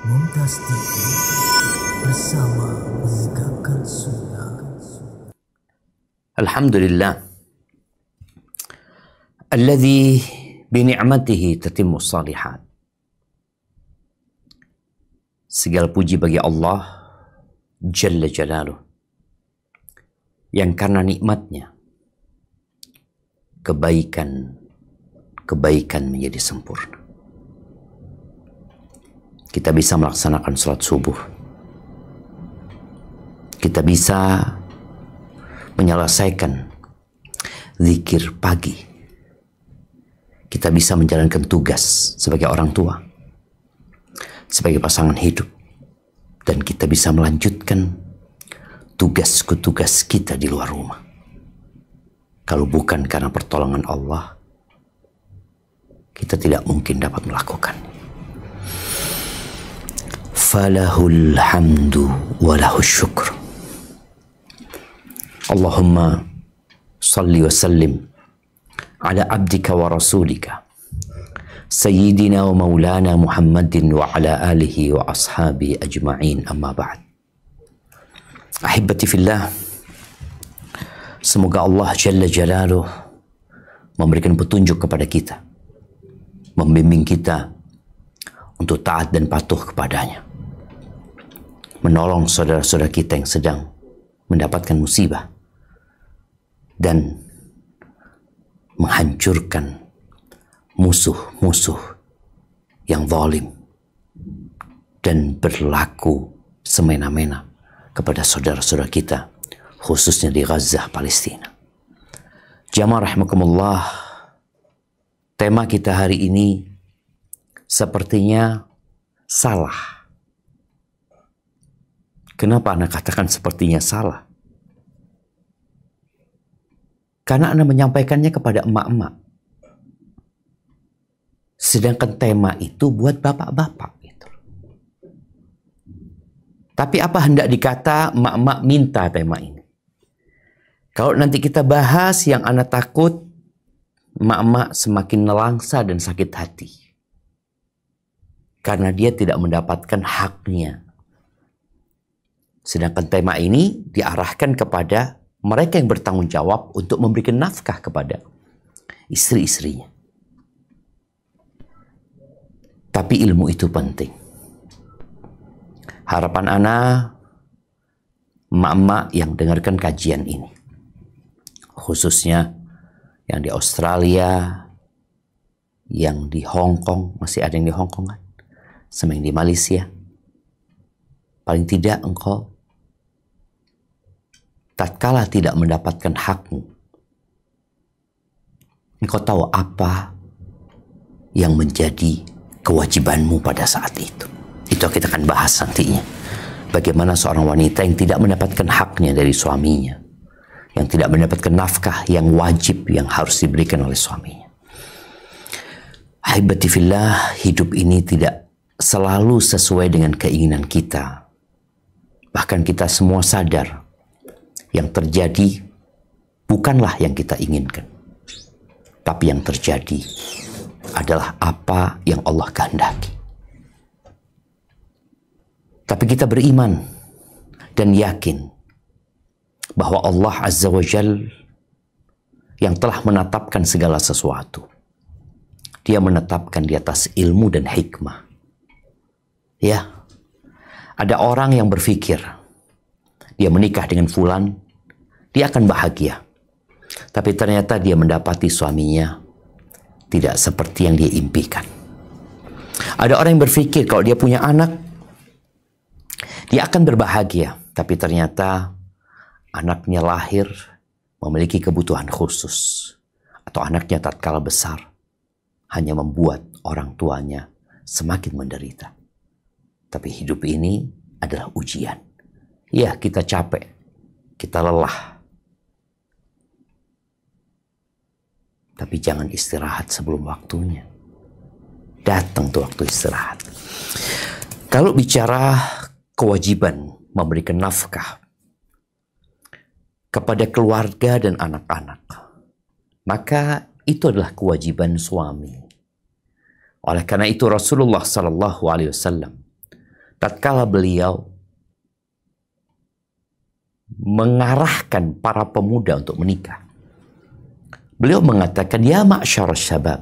Mumtaz TV bersama menegakkan sunnah. Alhamdulillah alladzi bini'matihi tatimmu shalihat. Segala puji bagi Allah Jalla Jalaluh, yang karena nikmatnya kebaikan menjadi sempurna. Kita bisa melaksanakan salat subuh. Kita bisa menyelesaikan zikir pagi. Kita bisa menjalankan tugas sebagai orang tua, sebagai pasangan hidup. Dan kita bisa melanjutkan tugas-tugas kita di luar rumah. Kalau bukan karena pertolongan Allah, kita tidak mungkin dapat melakukannya. Falahul hamdu walahus syukr. Allahumma salli wa sallim ala abdika wa rasulika Sayyidina wa maulana Muhammadin wa ala alihi wa ashabi ajma'in, amma ba'd. Ahibati fillah, semoga Allah Jalla Jalaluh memberikan petunjuk kepada kita, membimbing kita untuk taat dan patuh kepadanya, menolong saudara-saudara kita yang sedang mendapatkan musibah, dan menghancurkan musuh-musuh yang zalim dan berlaku semena-mena kepada saudara-saudara kita, khususnya di Gaza, Palestina. Jamaah rahimakumullah, tema kita hari ini sepertinya salah. Kenapa Anda katakan sepertinya salah? Karena Anda menyampaikannya kepada emak-emak. Sedangkan tema itu buat bapak-bapak. Gitu. Tapi apa hendak dikata emak-emak minta tema ini? Kalau nanti kita bahas yang Anda takut, emak-emak semakin nelangsa dan sakit hati. Karena dia tidak mendapatkan haknya. Sedangkan tema ini diarahkan kepada mereka yang bertanggung jawab untuk memberikan nafkah kepada istri-istrinya. Tapi ilmu itu penting. Harapan Ana, emak-emak yang dengarkan kajian ini, khususnya yang di Australia, yang di Hong Kong, masih ada yang di Hong Kong kan? Sama yang di Malaysia. Paling tidak engkau tatkala tidak mendapatkan hakmu, engkau tahu apa yang menjadi kewajibanmu pada saat itu. Itu kita akan bahas nantinya. Bagaimana seorang wanita yang tidak mendapatkan haknya dari suaminya, yang tidak mendapatkan nafkah yang wajib yang harus diberikan oleh suaminya. Ahibati fillah, hidup ini tidak selalu sesuai dengan keinginan kita. Bahkan kita semua sadar yang terjadi bukanlah yang kita inginkan, tapi yang terjadi adalah apa yang Allah kehendaki. Tapi kita beriman dan yakin bahwa Allah Azza wa Jal yang telah menetapkan segala sesuatu, Dia menetapkan di atas ilmu dan hikmah. Ya, ada orang yang berpikir dia menikah dengan fulan, dia akan bahagia. Tapi ternyata dia mendapati suaminya tidak seperti yang dia impikan. Ada orang yang berpikir kalau dia punya anak, dia akan berbahagia. Tapi ternyata anaknya lahir memiliki kebutuhan khusus. Atau anaknya tatkala besar hanya membuat orang tuanya semakin menderita. Tapi hidup ini adalah ujian. Ya, kita capek, kita lelah. Tapi jangan istirahat sebelum waktunya. Datang tuh waktu istirahat. Kalau bicara kewajiban memberikan nafkah kepada keluarga dan anak-anak, maka itu adalah kewajiban suami. Oleh karena itu Rasulullah SAW tatkala beliau mengarahkan para pemuda untuk menikah. Beliau mengatakan, ya ma'syar syabab,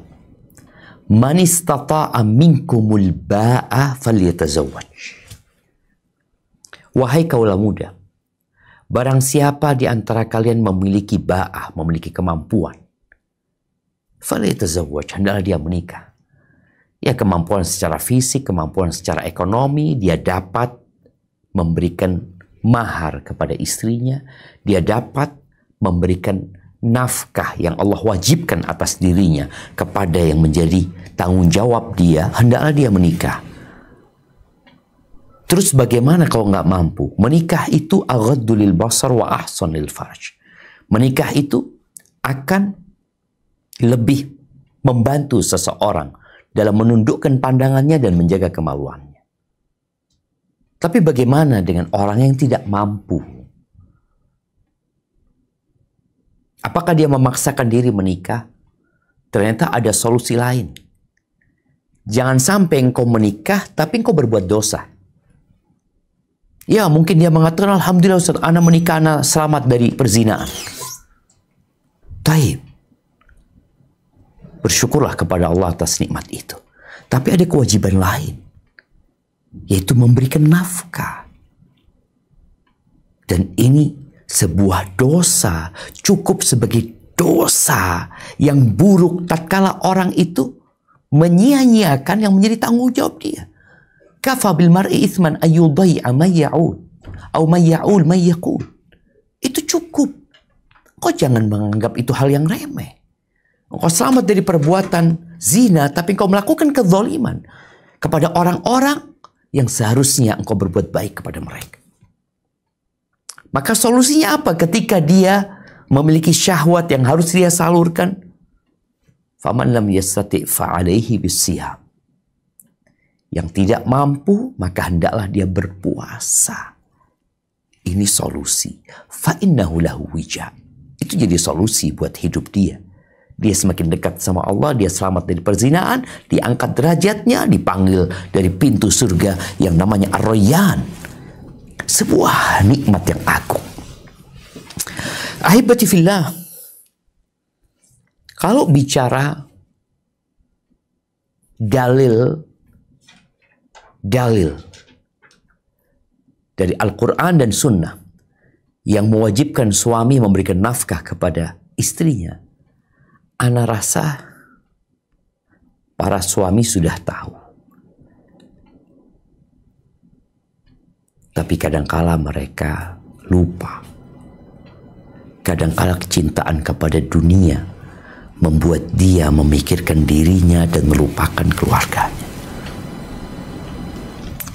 man istata'a minkumul ba'a falyatazawwaj. Wahai kaula muda, barang siapa di antara kalian memiliki ba'ah, memiliki kemampuan, falyatazawwaj, hendaklah dia menikah. Ya, kemampuan secara fisik, kemampuan secara ekonomi, dia dapat memberikan mahar kepada istrinya, dia dapat memberikan nafkah yang Allah wajibkan atas dirinya kepada yang menjadi tanggung jawab dia, hendaklah dia menikah. Terus bagaimana kalau nggak mampu? Menikah itu aghaddu lil basar wa ahsan lil farj. Menikah itu akan lebih membantu seseorang dalam menundukkan pandangannya dan menjaga kemaluannya. Tapi bagaimana dengan orang yang tidak mampu? Apakah dia memaksakan diri menikah? Ternyata ada solusi lain. Jangan sampai engkau menikah tapi engkau berbuat dosa. Ya, mungkin dia mengatakan, alhamdulillah Ustaz, ana menikah, ana selamat dari perzinahan. Taib. Bersyukurlah kepada Allah atas nikmat itu. Tapi ada kewajiban lain, yaitu memberikan nafkah. Dan ini sebuah dosa, cukup sebagai dosa yang buruk tatkala orang itu menyia-nyiakan yang menjadi tanggung jawab dia. Kafa bil mar'i itsman ayyudai'a may ya'ud au may ya'ul may yaqul. Itu cukup. Kau jangan menganggap itu hal yang remeh. Engkau selamat dari perbuatan zina, tapi engkau melakukan kezaliman kepada orang-orang yang seharusnya engkau berbuat baik kepada mereka. Maka solusinya apa ketika dia memiliki syahwat yang harus dia salurkan? Faman lam yastati' fa'alaihi bisiyam. Yang tidak mampu, maka hendaklah dia berpuasa. Ini solusi. Fa'innahu lahu wija. Itu jadi solusi buat hidup dia. Dia semakin dekat sama Allah, dia selamat dari perzinahan, diangkat derajatnya, dipanggil dari pintu surga yang namanya Ar-Rayyan. Sebuah nikmat yang agung. Ahibati fillah, kalau bicara dalil dari Al-Quran dan Sunnah yang mewajibkan suami memberikan nafkah kepada istrinya, ana rasa para suami sudah tahu. Tapi kadangkala mereka lupa. Kadangkala kecintaan kepada dunia membuat dia memikirkan dirinya dan melupakan keluarganya.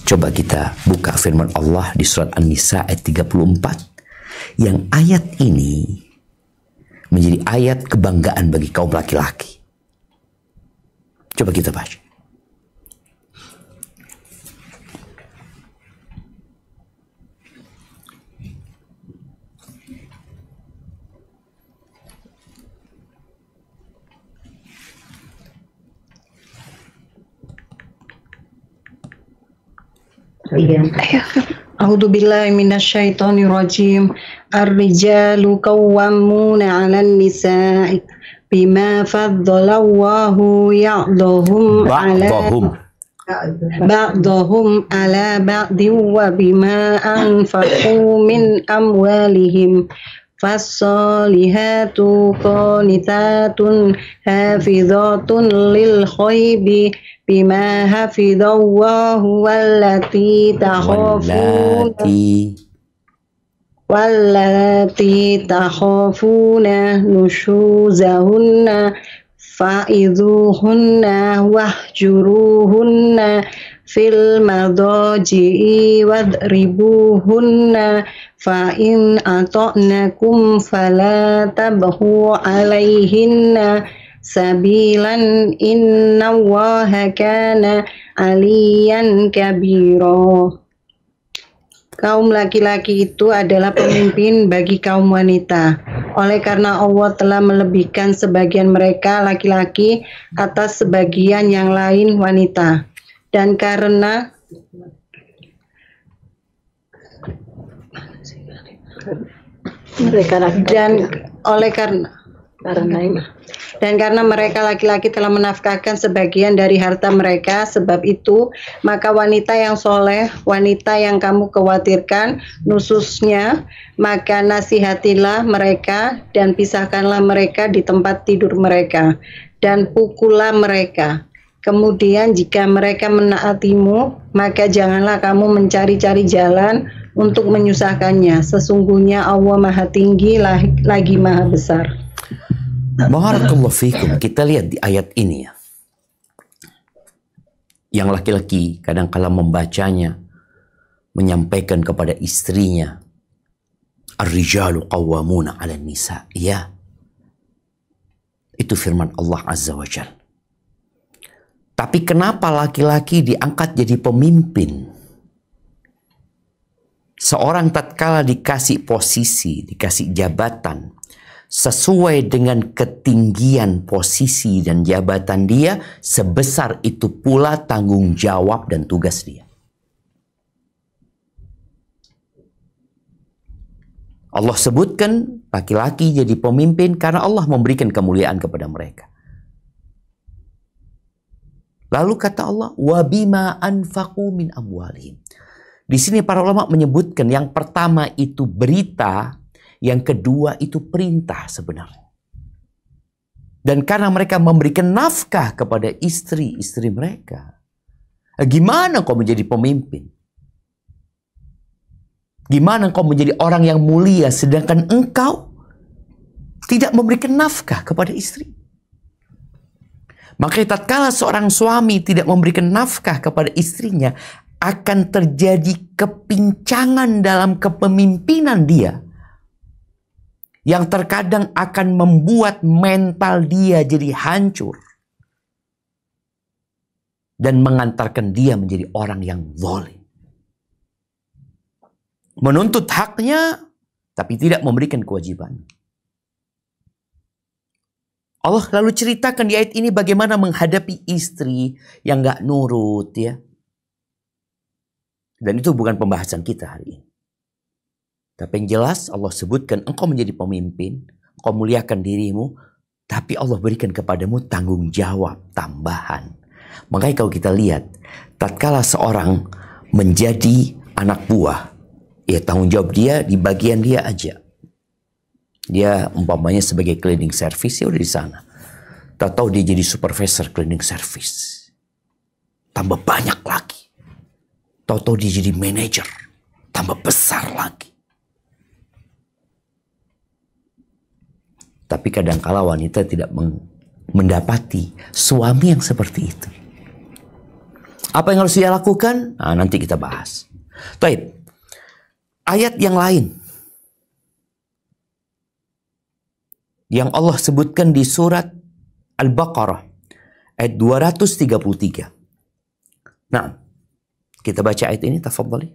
Coba kita buka firman Allah di surat An-Nisa ayat 34. Yang ayat ini menjadi ayat kebanggaan bagi kaum laki-laki. Coba kita baca. A'udzu billahi minasyaitonir rajim. Ar-rijalu qawwamuna 'alan nisa'i bima faddalallahu ba'dahum 'ala ba'din wa bima anfaqu min amwalihim. Fassolihatu qanitatun hafizatun lil ghaibi bima hafidallahu wallati takhafuna nushuzahunna fa'idhuhunna wahjuruhunna fil madaji'i wadribuhunna fa'in ata'nakum fala tabghu 'alaihinna sabilan innallaha kana 'aliyan kabira. Kaum laki-laki itu adalah pemimpin bagi kaum wanita. Oleh karena Allah telah melebihkan sebagian mereka laki-laki atas sebagian yang lain wanita. Dan karena mereka dan oleh karena mereka laki-laki telah menafkahkan sebagian dari harta mereka, sebab itu maka wanita yang soleh, wanita yang kamu khawatirkan nususnya, maka nasihatilah mereka dan pisahkanlah mereka di tempat tidur mereka dan pukullah mereka. Kemudian jika mereka menaatimu, maka janganlah kamu mencari-cari jalan untuk menyusahkannya. Sesungguhnya Allah Maha Tinggi lagi Maha Besar. Barakallahu fikum. Kita lihat di ayat ini ya. Yang laki-laki kadang-kala membacanya, menyampaikan kepada istrinya, Ar-rijalu qawwamuna 'alan nisa. Ya. Itu firman Allah Azza wa Jalla. Tapi kenapa laki-laki diangkat jadi pemimpin? Seorang tatkala dikasih posisi, dikasih jabatan, sesuai dengan ketinggian posisi dan jabatan dia, sebesar itu pula tanggung jawab dan tugas dia. Allah sebutkan laki-laki jadi pemimpin karena Allah memberikan kemuliaan kepada mereka. Lalu kata Allah, wabima anfaqu min amwalihim. Di sini para ulama menyebutkan yang pertama itu berita, yang kedua itu perintah sebenarnya. Dan karena mereka memberikan nafkah kepada istri-istri mereka, gimana kau menjadi pemimpin? Gimana kau menjadi orang yang mulia sedangkan engkau tidak memberikan nafkah kepada istri? Maka tatkala seorang suami tidak memberikan nafkah kepada istrinya, akan terjadi kepincangan dalam kepemimpinan dia, yang terkadang akan membuat mental dia jadi hancur dan mengantarkan dia menjadi orang yang zalim. Menuntut haknya tapi tidak memberikan kewajiban. Allah lalu ceritakan di ayat ini bagaimana menghadapi istri yang gak nurut ya. Dan itu bukan pembahasan kita hari ini. Tapi yang jelas Allah sebutkan engkau menjadi pemimpin, engkau muliakan dirimu, tapi Allah berikan kepadamu tanggung jawab tambahan. Makanya kalau kita lihat, tatkala seorang menjadi anak buah, ya tanggung jawab dia di bagian dia aja. Dia umpamanya sebagai cleaning service, ya udah di sana. Tahu-tahu dia jadi supervisor cleaning service. Tambah banyak lagi. Tahu-tahu dia jadi manajer. Tambah besar lagi. Tapi kadangkala wanita tidak mendapati suami yang seperti itu. Apa yang harus dia lakukan? Nah, nanti kita bahas. Baik. Ayat yang lain yang Allah sebutkan di surat Al-Baqarah ayat 233. Nah, kita baca ayat ini, tafadhali.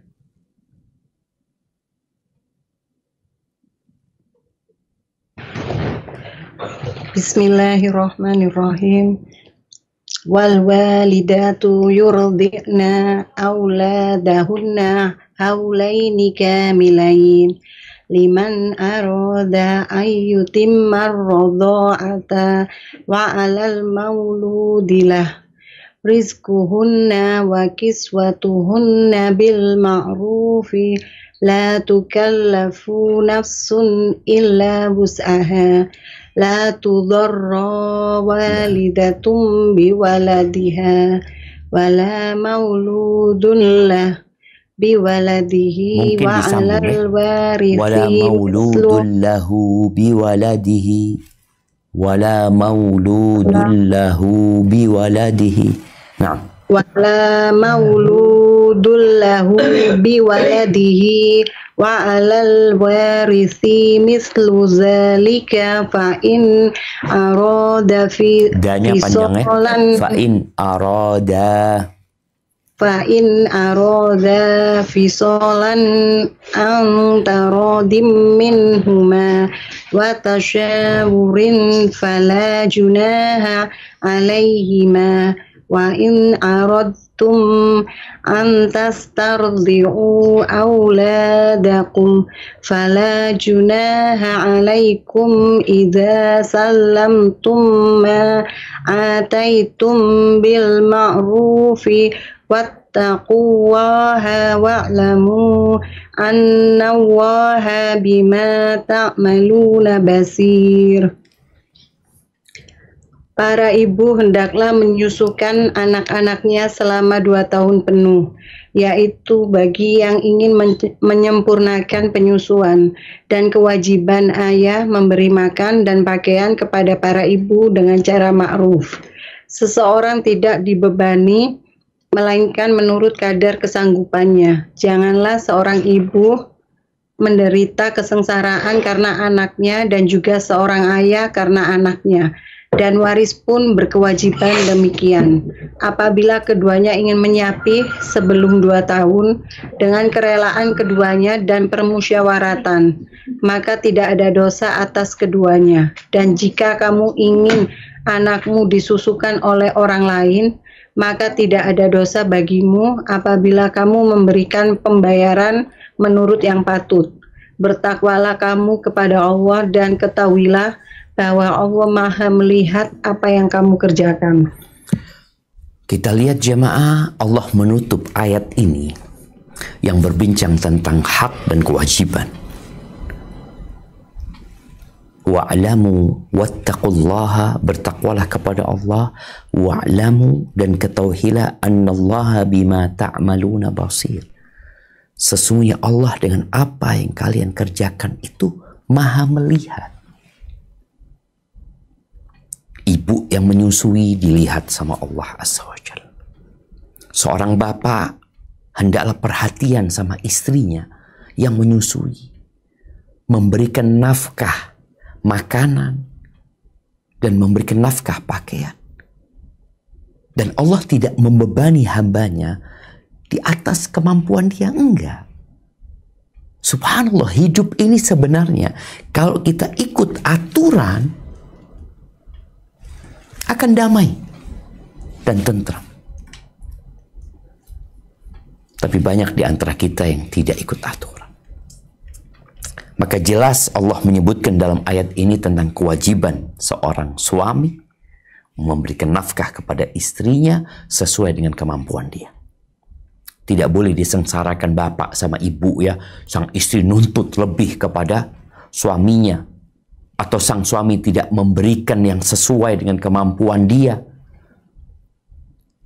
Bismillahirrahmanirrahim. Wal walidatu yurdi'na auladahunna haulaini kamilain liman arada ayyutimmar radha'ata wa 'alal mauludilah rizquhunna wa kiswatuhunna bil ma'rufi la tukallafu nafsun illa wus'aha la tudarra walidatum biwaladiha wala mauludun lah biwaladihi wa 'alal warithi wala mauludun lahu biwaladihi wala mauludun lahu biwaladihi. Nah, wala mauludun lahu biwaladihi wa 'alal warithi mislu zalika fa in arada fi fisolan fa in arada fisolan antaradim minhuma wa tasyawurin fala junaha alaihima wa in aradtum an tastardi'u auladakum fala junaha alaikum idza sallamtum ma ataitum bil ma'rufi wattaqullaha wa'lamu annallaha bima ta'maluna basir. Para ibu hendaklah menyusukan anak-anaknya selama 2 tahun penuh, yaitu bagi yang ingin menyempurnakan penyusuan, dan kewajiban ayah memberi makan dan pakaian kepada para ibu dengan cara ma'ruf. Seseorang tidak dibebani, melainkan menurut kadar kesanggupannya. Janganlah seorang ibu menderita kesengsaraan karena anaknya dan juga seorang ayah karena anaknya. Dan waris pun berkewajiban demikian. Apabila keduanya ingin menyapih sebelum 2 tahun dengan kerelaan keduanya dan permusyawaratan, maka tidak ada dosa atas keduanya. Dan jika kamu ingin anakmu disusukan oleh orang lain, maka tidak ada dosa bagimu apabila kamu memberikan pembayaran menurut yang patut. Bertakwalah kamu kepada Allah dan ketahuilah bahwa Allah Maha melihat apa yang kamu kerjakan. Kita lihat jemaah, Allah menutup ayat ini yang berbincang tentang hak dan kewajiban. Wa'lamu wattaqullaha, bertakwalah kepada Allah, wa'lamu, dan ketahuilah annallaha bima ta'maluna basir. Sesungguhnya Allah dengan apa yang kalian kerjakan itu Maha melihat. Ibu yang menyusui dilihat sama Allah Azza wa Jalla. Seorang bapak hendaklah perhatian sama istrinya yang menyusui, memberikan nafkah makanan dan memberikan nafkah pakaian. Dan Allah tidak membebani hambanya di atas kemampuan dia, enggak. Subhanallah, hidup ini sebenarnya kalau kita ikut aturan akan damai dan tentram. Tapi banyak di antara kita yang tidak ikut aturan. Maka jelas Allah menyebutkan dalam ayat ini tentang kewajiban seorang suami memberikan nafkah kepada istrinya sesuai dengan kemampuan dia. Tidak boleh disengsarakan bapak sama ibu ya, sang istri nuntut lebih kepada suaminya, atau sang suami tidak memberikan yang sesuai dengan kemampuan dia.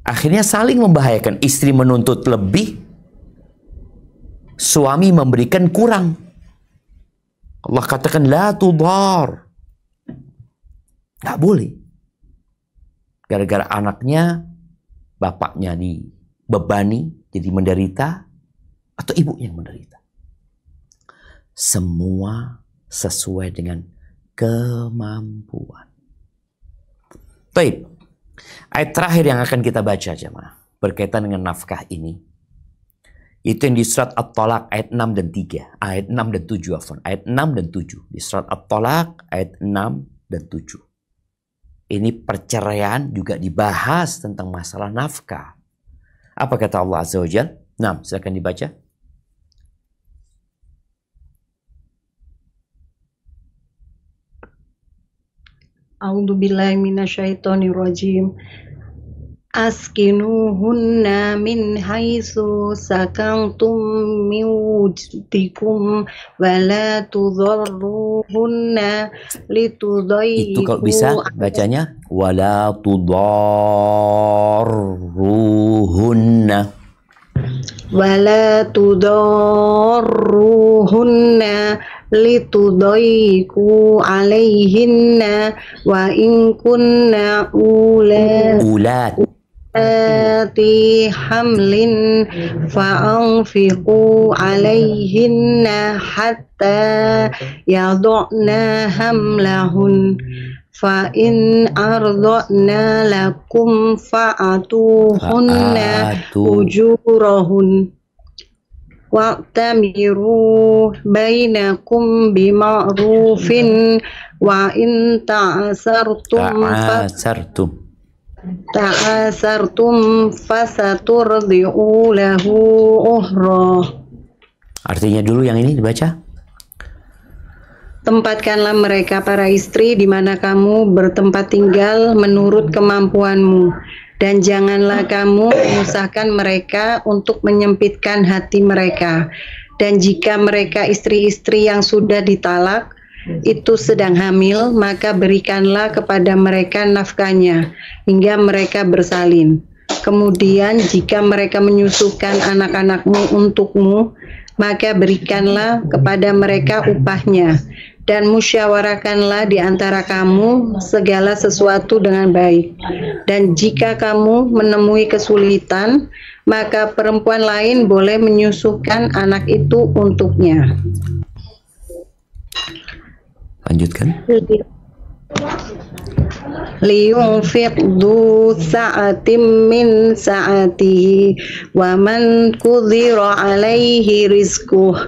Akhirnya saling membahayakan. Istri menuntut lebih, suami memberikan kurang. Allah katakan la tudar. Nggak boleh. Gara-gara anaknya, bapaknya dibebani, jadi menderita, atau ibu yang menderita. Semua sesuai dengan kemampuan. Baik, ayat terakhir yang akan kita baca jemaah berkaitan dengan nafkah ini, itu yang di surat At-Talaq ayat 6 dan 3, ayat 6 dan 7 afwan, ayat 6 dan 7 di surat At-Talaq ayat 6 dan 7. Ini perceraian juga dibahas tentang masalah nafkah. Apa kata Allah Azza wa Jalla? Nah, silakan dibaca. A'udzu billahi minasyaitonir rajim. Askinuhunna min haitsu sakantum min wujdikum wa la tudharruhunna litudayyiqu. Itu kalau bisa bacanya wala tudarruhunna. Wala tudarruhunna litudayyiqu alaihinna wa in kunna ulat hamlin fa'anfiqu alaihinna hatta yad'na hamlahun fa in arda'na lakum fa'atuhunna ujurahun wa'tamiru bainakum bima'rufin wa in ta'asartum ta'asartum fasaturdi'u lahu ukhra. Artinya dulu yang ini dibaca. Tempatkanlah mereka para istri di mana kamu bertempat tinggal menurut kemampuanmu, dan janganlah kamu menyusahkan mereka untuk menyempitkan hati mereka. Dan jika mereka istri-istri yang sudah ditalak itu sedang hamil, maka berikanlah kepada mereka nafkahnya hingga mereka bersalin. Kemudian jika mereka menyusukan anak-anakmu untukmu, maka berikanlah kepada mereka upahnya. Dan musyawarahkanlah di antara kamu segala sesuatu dengan baik. Dan jika kamu menemui kesulitan, maka perempuan lain boleh menyusukan anak itu untuknya. Lanjutkan. Liyunfiq du sa'atim min sa'atihi wa man qudira alaihi rizquh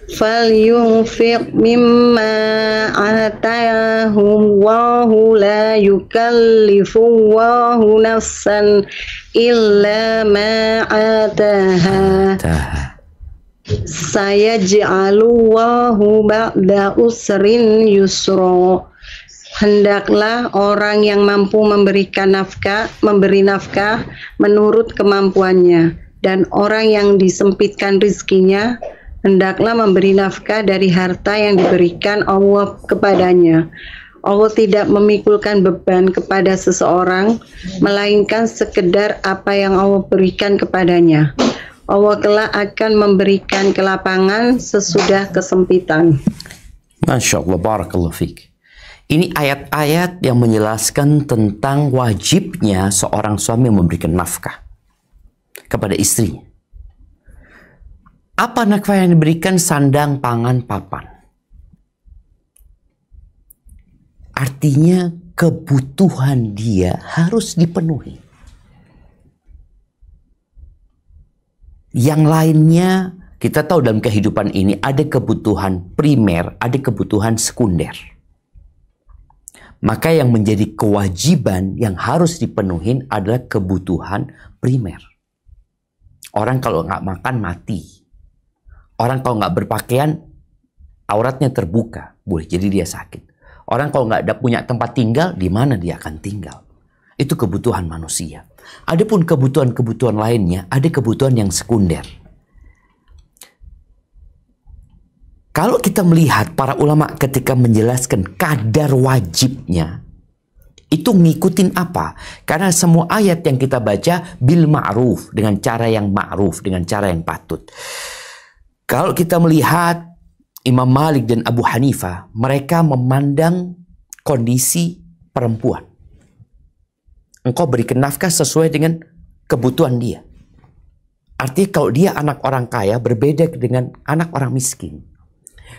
falyunfiq mimma ataahu Allahu la yukallifu Allahu nafsan illa ma ataha sayaj'alullahu ba'da usrin yusra. Hendaklah orang yang mampu memberi nafkah menurut kemampuannya, dan orang yang disempitkan rizkinya hendaklah memberi nafkah dari harta yang diberikan Allah kepadanya. Allah tidak memikulkan beban kepada seseorang, melainkan sekedar apa yang Allah berikan kepadanya. Allah kelak akan memberikan kelapangan sesudah kesempitan. Masya Allah, barakallahu fiik. Ini ayat-ayat yang menjelaskan tentang wajibnya seorang suami memberikan nafkah kepada istrinya. Apa nafkah yang diberikan? Sandang, pangan, papan. Artinya kebutuhan dia harus dipenuhi. Yang lainnya, kita tahu dalam kehidupan ini ada kebutuhan primer, ada kebutuhan sekunder. Maka yang menjadi kewajiban yang harus dipenuhi adalah kebutuhan primer. Orang kalau nggak makan mati. Orang kalau nggak berpakaian auratnya terbuka, boleh jadi dia sakit. Orang kalau nggak ada punya tempat tinggal, di mana dia akan tinggal? Itu kebutuhan manusia. Adapun kebutuhan-kebutuhan lainnya, ada kebutuhan yang sekunder. Kalau kita melihat para ulama ketika menjelaskan kadar wajibnya, itu ngikutin apa? Karena semua ayat yang kita baca bil ma'ruf, dengan cara yang ma'ruf, dengan cara yang patut. Kalau kita melihat Imam Malik dan Abu Hanifah, mereka memandang kondisi perempuan. Engkau berikan nafkah sesuai dengan kebutuhan dia. Artinya kalau dia anak orang kaya berbeda dengan anak orang miskin.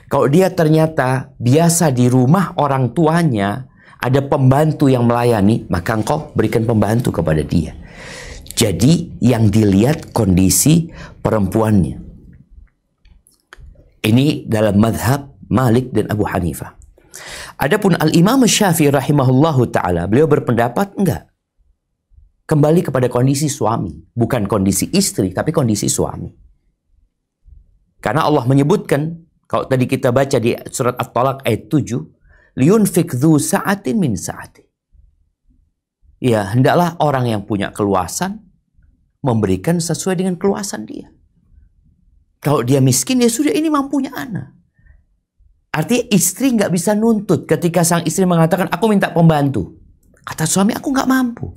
Kalau dia ternyata biasa di rumah orang tuanya, ada pembantu yang melayani, maka engkau berikan pembantu kepada dia. Jadi yang dilihat kondisi perempuannya. Ini dalam madhab Malik dan Abu Hanifah. Adapun Al-Imam Syafi'i rahimahullahu ta'ala, beliau berpendapat enggak. Kembali kepada kondisi suami. Bukan kondisi istri, tapi kondisi suami. Karena Allah menyebutkan, kalau tadi kita baca di surat At-Talaq ayat 7, liyunfik dzu sa'atin min sa'ati. Ya, hendaklah orang yang punya keluasan memberikan sesuai dengan keluasan dia. Kalau dia miskin, ya sudah, ini mampunya anak. Artinya istri nggak bisa nuntut ketika sang istri mengatakan, aku minta pembantu. Kata suami, aku nggak mampu.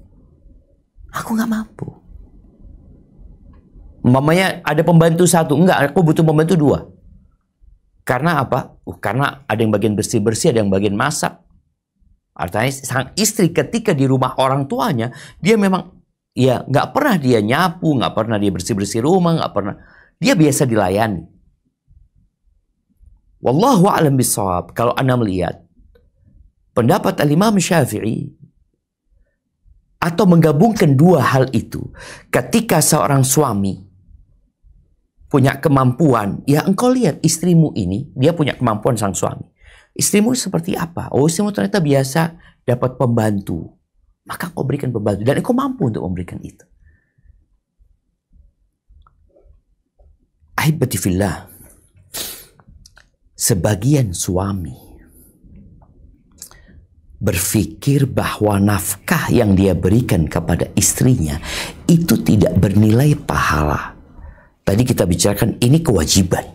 Aku nggak mampu. Umpamanya ada pembantu satu, enggak, aku butuh pembantu dua. Karena apa? Karena ada yang bagian bersih-bersih, ada yang bagian masak. Artinya sang istri ketika di rumah orang tuanya, dia memang ya nggak pernah dia nyapu, nggak pernah dia bersih-bersih rumah, nggak pernah. Dia biasa dilayani. Wallahu a'lam bishawab. Kalau Anda melihat pendapat Al-Imam Syafi'i atau menggabungkan dua hal itu, ketika seorang suami punya kemampuan, ya engkau lihat istrimu ini, dia punya kemampuan sang suami. Istrimu seperti apa? Oh, istrimu ternyata biasa dapat pembantu. maka engkau berikan pembantu. Dan engkau mampu untuk memberikan itu. Ahibati fillah, sebagian suami berpikir bahwa nafkah yang dia berikan kepada istrinya itu tidak bernilai pahala. Tadi kita bicarakan ini kewajiban.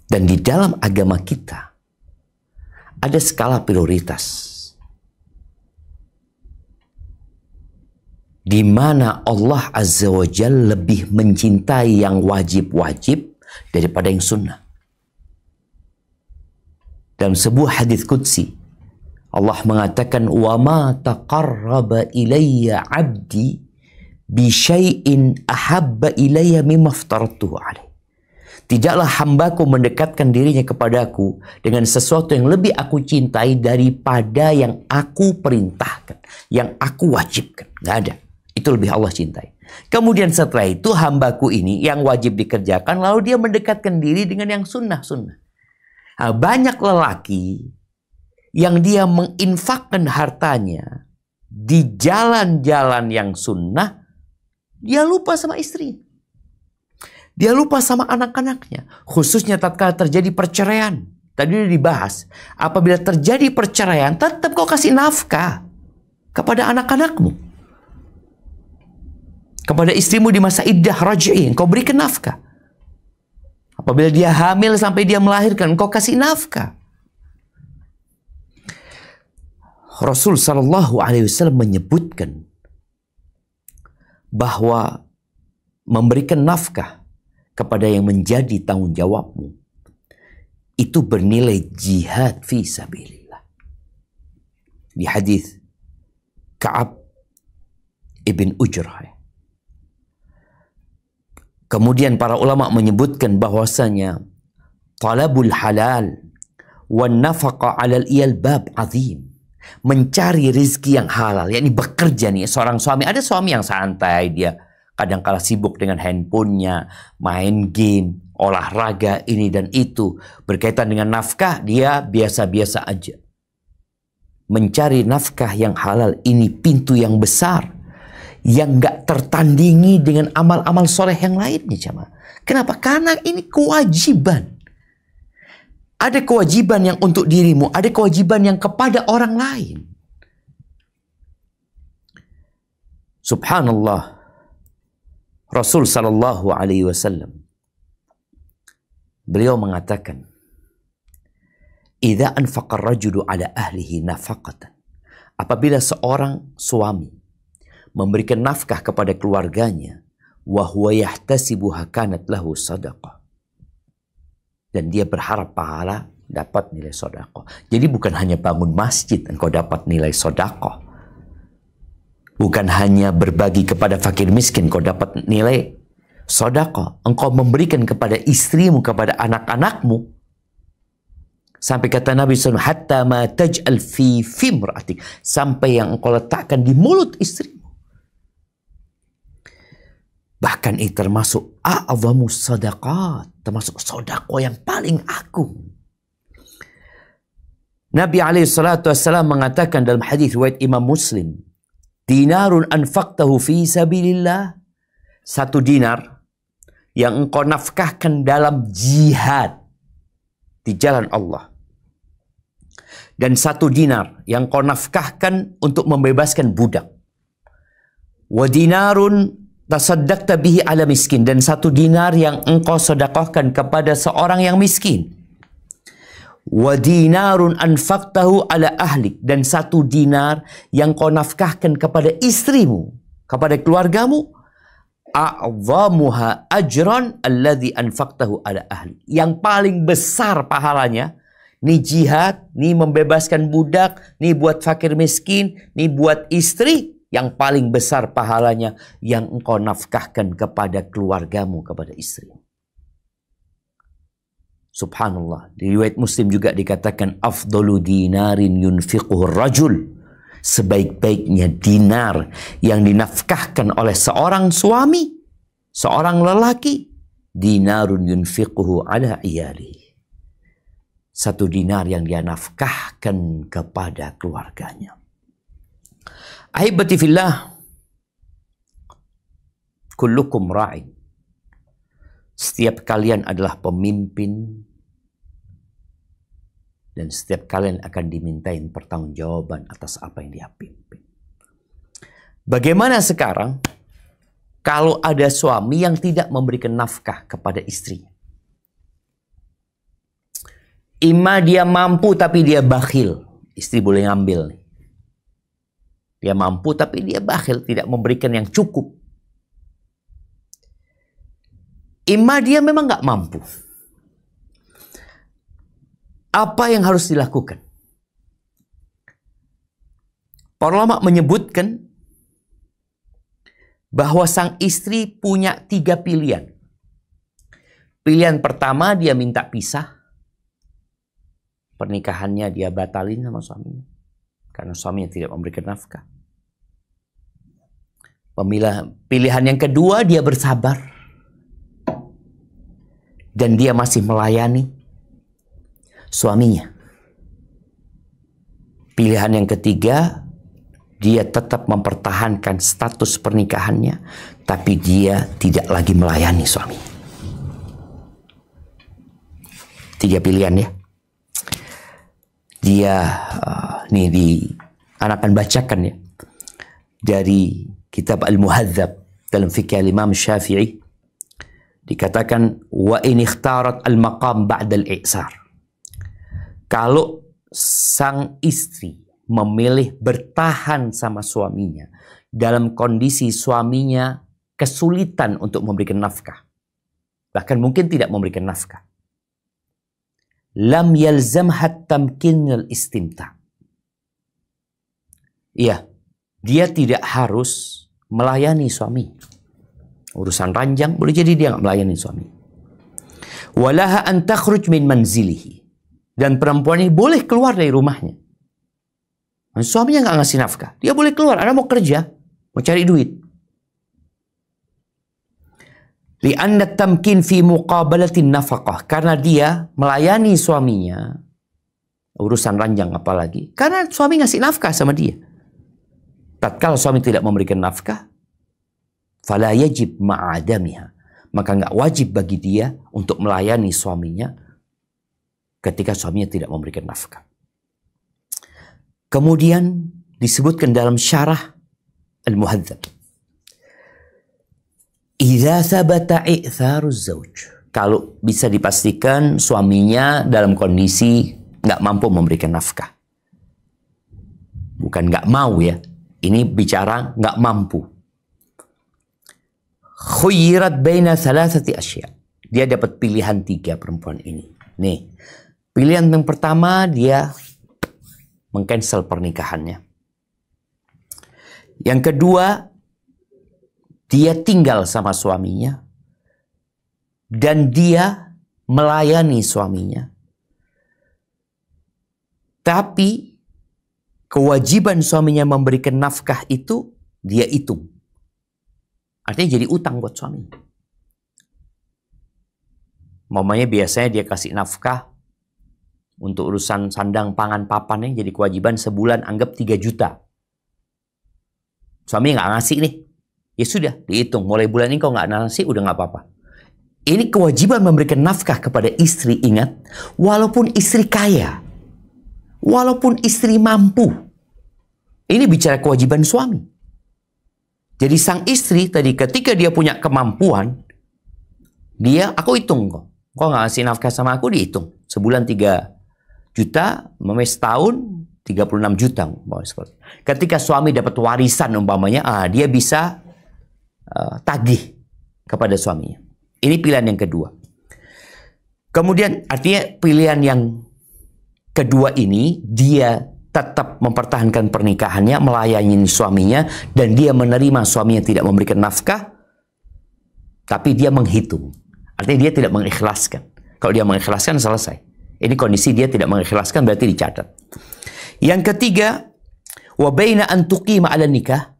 Dan di dalam agama kita ada skala prioritas. Di mana Allah Azza wa Jalla lebih mencintai yang wajib-wajib daripada yang sunnah. Dalam sebuah hadis qudsi, Allah mengatakan, "Wa ma taqarraba ilayya 'abdi bi syai'in ahabba ilayya mimma aftaratuhu 'alaihi." Tidaklah hambaku mendekatkan dirinya kepadaku dengan sesuatu yang lebih aku cintai daripada yang aku perintahkan, yang aku wajibkan. Nggak ada. Itu lebih Allah cintai. Kemudian setelah itu hambaku ini yang wajib dikerjakan, lalu dia mendekatkan diri dengan yang sunnah-sunnah. Nah, banyak lelaki yang dia menginfakkan hartanya di jalan-jalan yang sunnah, dia lupa sama istri. Dia lupa sama anak-anaknya. Khususnya tatkala terjadi perceraian. Tadi sudah dibahas. Apabila terjadi perceraian, tetap kau kasih nafkah kepada anak-anakmu. Kepada istrimu di masa iddah raj'i, kau berikan nafkah. Apabila dia hamil sampai dia melahirkan, kau kasih nafkah. Rasul Shallallahu Alaihi Wasallam menyebutkan bahwa memberikan nafkah kepada yang menjadi tanggung jawabmu itu bernilai jihad fi sabilillah. Di hadis Ka'ab ibn Ujrah. Kemudian para ulama menyebutkan bahwasanya talabul halal wan nafaqa 'alal iyal bab azim. Mencari rezeki yang halal, yakni bekerja nih seorang suami. Ada suami yang santai, dia kadang-kala sibuk dengan handphonenya, main game, olahraga ini dan itu. Berkaitan dengan nafkah, dia biasa-biasa aja. Mencari nafkah yang halal ini pintu yang besar, yang gak tertandingi dengan amal-amal soleh yang lainnya, jemaah. Kenapa? Karena ini kewajiban. Ada kewajiban yang untuk dirimu, ada kewajiban yang kepada orang lain. Subhanallah. Rasul Sallallahu Alaihi Wasallam, beliau mengatakan, "Idza anfaqa ar-rajulu ala ahlihi nafaqatan." Apabila seorang suami memberikan nafkah kepada keluarganya, wa huwa yahtasibuha kanat lahu sadaqah. Dan dia berharap pahala, dapat nilai sedekah. Jadi bukan hanya bangun masjid engkau dapat nilai sedekah. Bukan hanya berbagi kepada fakir miskin kau dapat nilai sedekah. Engkau memberikan kepada istrimu, kepada anak-anakmu. Sampai kata Nabi SAW, hatta ma taj'al fi fimra'atik, sampai yang engkau letakkan di mulut istrimu. Bahkan ini termasuk a'zamu sadaqat, termasuk sedekah yang paling agung. Nabi SAW mengatakan dalam hadis riwayat Imam Muslim, dinarun anfaqtahu fi sabilillah, satu dinar yang engkau nafkahkan dalam jihad di jalan Allah, dan satu dinar yang engkau nafkahkan untuk membebaskan budak, wa dinarun tasaddaqta bihi ala miskin, dan satu dinar yang engkau sedekahkan kepada seorang yang miskin, wa dinarun anfaqtahu ala ahlik, dan satu dinar yang kau nafkahkan kepada istrimu, kepada keluargamu, a'zamuha ajran alladhi anfaqtahu ala ahli, yang paling besar pahalanya, ni jihad, ni membebaskan budak, ni buat fakir miskin, ni buat istri, yang paling besar pahalanya yang engkau nafkahkan kepada keluargamu, kepada istri. Subhanallah. Di riwayat Muslim juga dikatakan afdalu dinarin yunfiquhu rajul, sebaik-baiknya dinar yang dinafkahkan oleh seorang suami, seorang lelaki, dinarun yunfiquhu ala iyali, satu dinar yang dia nafkahkan kepada keluarganya. Ahibati fillah, kullukum ra'in. Setiap kalian adalah pemimpin dan setiap kalian akan dimintain pertanggungjawaban atas apa yang dia pimpin. Bagaimana sekarang kalau ada suami yang tidak memberikan nafkah kepada istrinya? Ima dia mampu tapi dia bakhil. Istri boleh ngambil nih. Dia mampu tapi dia bakhil, tidak memberikan yang cukup. Ima dia memang nggak mampu. Apa yang harus dilakukan? Para ulama menyebutkan bahwa sang istri punya 3 pilihan. Pilihan pertama, dia minta pisah. Pernikahannya dia batalin sama suaminya. Karena suaminya tidak memberikan nafkah. Pilihan yang kedua, dia bersabar. Dan dia masih melayani suaminya. Pilihan yang ketiga, dia tetap mempertahankan status pernikahannya, tapi dia tidak lagi melayani suaminya. 3 pilihan ya. Dia anak akan bacakan ya dari kitab Al-Muhadzab dalam fikih Imam Syafi'i, dikatakan wa in ikhtarat al-maqam ba'da al-i'sar. Kalau sang istri memilih bertahan sama suaminya dalam kondisi suaminya kesulitan untuk memberikan nafkah, bahkan mungkin tidak memberikan nafkah, lam yalzamha tamkinul istimta. Iya, dia tidak harus melayani suami. Urusan ranjang boleh jadi dia nggak melayani suami. Walaha an takhruj min manzilihi. Dan perempuan ini boleh keluar dari rumahnya. Suaminya nggak ngasih nafkah, dia boleh keluar. Anda mau kerja, mau cari duit. Li'anna tamkin fi muqabalatin nafaqah. Karena dia melayani suaminya, urusan ranjang apalagi, karena suami ngasih nafkah sama dia. Tatkala suami tidak memberikan nafkah, fala yajib ma'adamiha, maka nggak wajib bagi dia untuk melayani suaminya ketika suaminya tidak memberikan nafkah. Kemudian disebutkan dalam syarah Al-Muhadzab, idza thabata i'tharuz zauj, kalau bisa dipastikan suaminya dalam kondisi nggak mampu memberikan nafkah. Bukan nggak mau ya, ini bicara nggak mampu. Khuyyirat baina thalathati asya. Dia dapat pilihan 3 perempuan ini. Nih, pilihan yang pertama, dia mengcancel pernikahannya. Yang kedua, dia tinggal sama suaminya dan dia melayani suaminya. Tapi kewajiban suaminya memberikan nafkah itu dia hitung. Artinya jadi utang buat suami. Mamanya biasanya dia kasih nafkah untuk urusan sandang pangan papannya, jadi kewajiban sebulan anggap 3 juta. Suami nggak ngasih nih. Ya sudah, dihitung. Mulai bulan ini kau nggak ngasih, udah nggak apa-apa. Ini kewajiban memberikan nafkah kepada istri, ingat. Walaupun istri kaya. Walaupun istri mampu. Ini bicara kewajiban suami. Jadi sang istri tadi ketika dia punya kemampuan, aku hitung kok. Kau nggak ngasih nafkah sama aku, dihitung. Sebulan 3 juta, setahun 36 juta. Ketika suami dapat warisan umpamanya, dia bisa tagih kepada suaminya. Ini pilihan yang kedua. Kemudian artinya pilihan yang kedua ini, dia tetap mempertahankan pernikahannya, melayani suaminya, dan dia menerima suaminya tidak memberikan nafkah, tapi dia menghitung. Artinya dia tidak mengikhlaskan. Kalau dia mengikhlaskan, selesai. Ini kondisi dia tidak mengikhlaskan, berarti dicatat. Yang ketiga, wa baina an tuqima 'ala nikah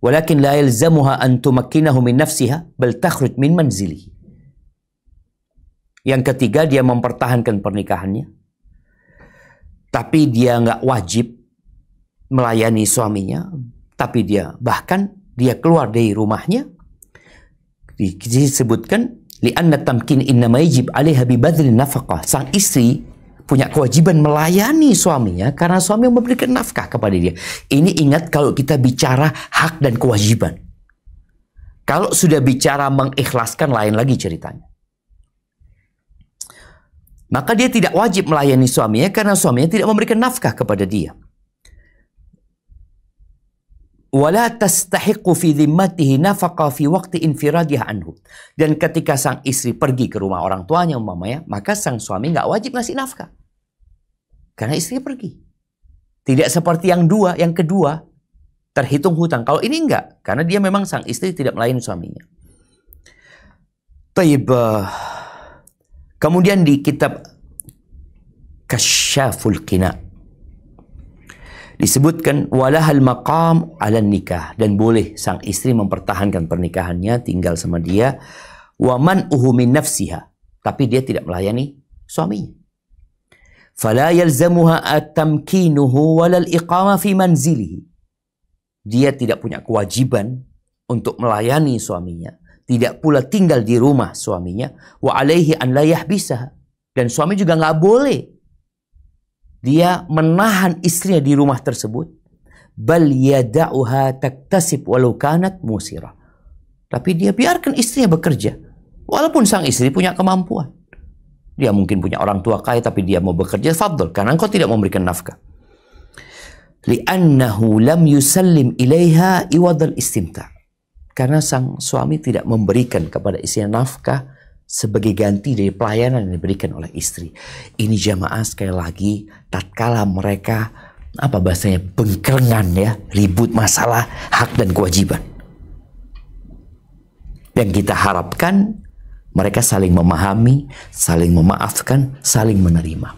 walakin la yalzamuha an tumakkinahu min nafsiha bal takhruj min manzilihi. Yang ketiga, dia mempertahankan pernikahannya, tapi dia nggak wajib melayani suaminya, tapi dia keluar dari rumahnya. Disebutkan li'anna tamkin innama yajib 'alaiha bi badli nafaqah. Sang istri punya kewajiban melayani suaminya karena suami memberikan nafkah kepada dia. Ini ingat kalau kita bicara hak dan kewajiban. Kalau sudah bicara mengikhlaskan lain lagi ceritanya. Maka dia tidak wajib melayani suaminya karena suaminya tidak memberikan nafkah kepada dia. Wala tastahiqu fi dhimmatihi nafaqa fi waqti infiradiha anhu. Dan ketika sang istri pergi ke rumah orang tuanya umpamanya, maka sang suami nggak wajib ngasih nafkah. Karena istri pergi. Tidak seperti yang kedua terhitung hutang. Kalau ini enggak, karena dia memang sang istri tidak melayani suaminya. Taib. Kemudian di kitab Kasyaful Qina disebutkan walahal maqam 'ala nikah, dan boleh sang istri mempertahankan pernikahannya, tinggal sama dia, wa man'uhu min nafsiha, tapi dia tidak melayani suaminya. Fala yalzamuha at-tamkinuhu walal iqama fi manzilihi. Dia tidak punya kewajiban untuk melayani suaminya, tidak pula tinggal di rumah suaminya, wa alaihi an la yahbisaha, dan suami juga nggak boleh dia menahan istrinya di rumah tersebut. Bal yada'uha taktasib walau kanat musira. Tapi dia biarkan istrinya bekerja. Walaupun sang istri punya kemampuan. Dia mungkin punya orang tua kaya tapi dia mau bekerja, fadl, karena engkau tidak memberikan nafkah. Li'annahu lam yusallim ilaiha iwadal istimta'. Karena sang suami tidak memberikan kepada istrinya nafkah sebagai ganti dari pelayanan yang diberikan oleh istri. Ini jamaah sekali lagi, tatkala mereka bengkengan ya, ribut masalah hak dan kewajiban. Yang kita harapkan mereka saling memahami, saling memaafkan, saling menerima.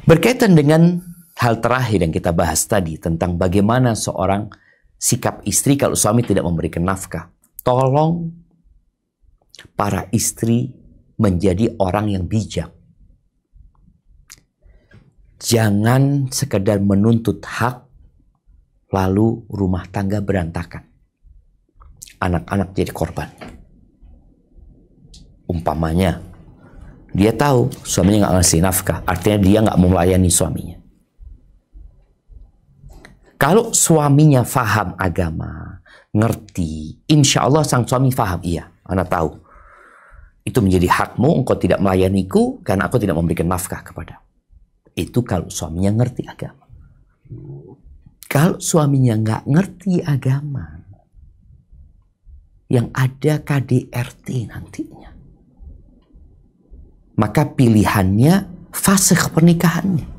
Berkaitan dengan hal terakhir yang kita bahas tadi tentang bagaimana seorang sikap istri kalau suami tidak memberikan nafkah. Tolong para istri menjadi orang yang bijak. Jangan sekedar menuntut hak, lalu rumah tangga berantakan. Anak-anak jadi korban. Umpamanya, dia tahu suaminya nggak ngasih nafkah, artinya dia nggak melayani suaminya. Kalau suaminya faham agama, ngerti, insya Allah sang suami faham, iya, anak tahu. Itu menjadi hakmu, engkau tidak melayaniku karena aku tidak memberikan nafkah kepada. Itu kalau suaminya ngerti agama. Kalau suaminya nggak ngerti agama, yang ada KDRT nantinya, maka pilihannya fasih pernikahannya.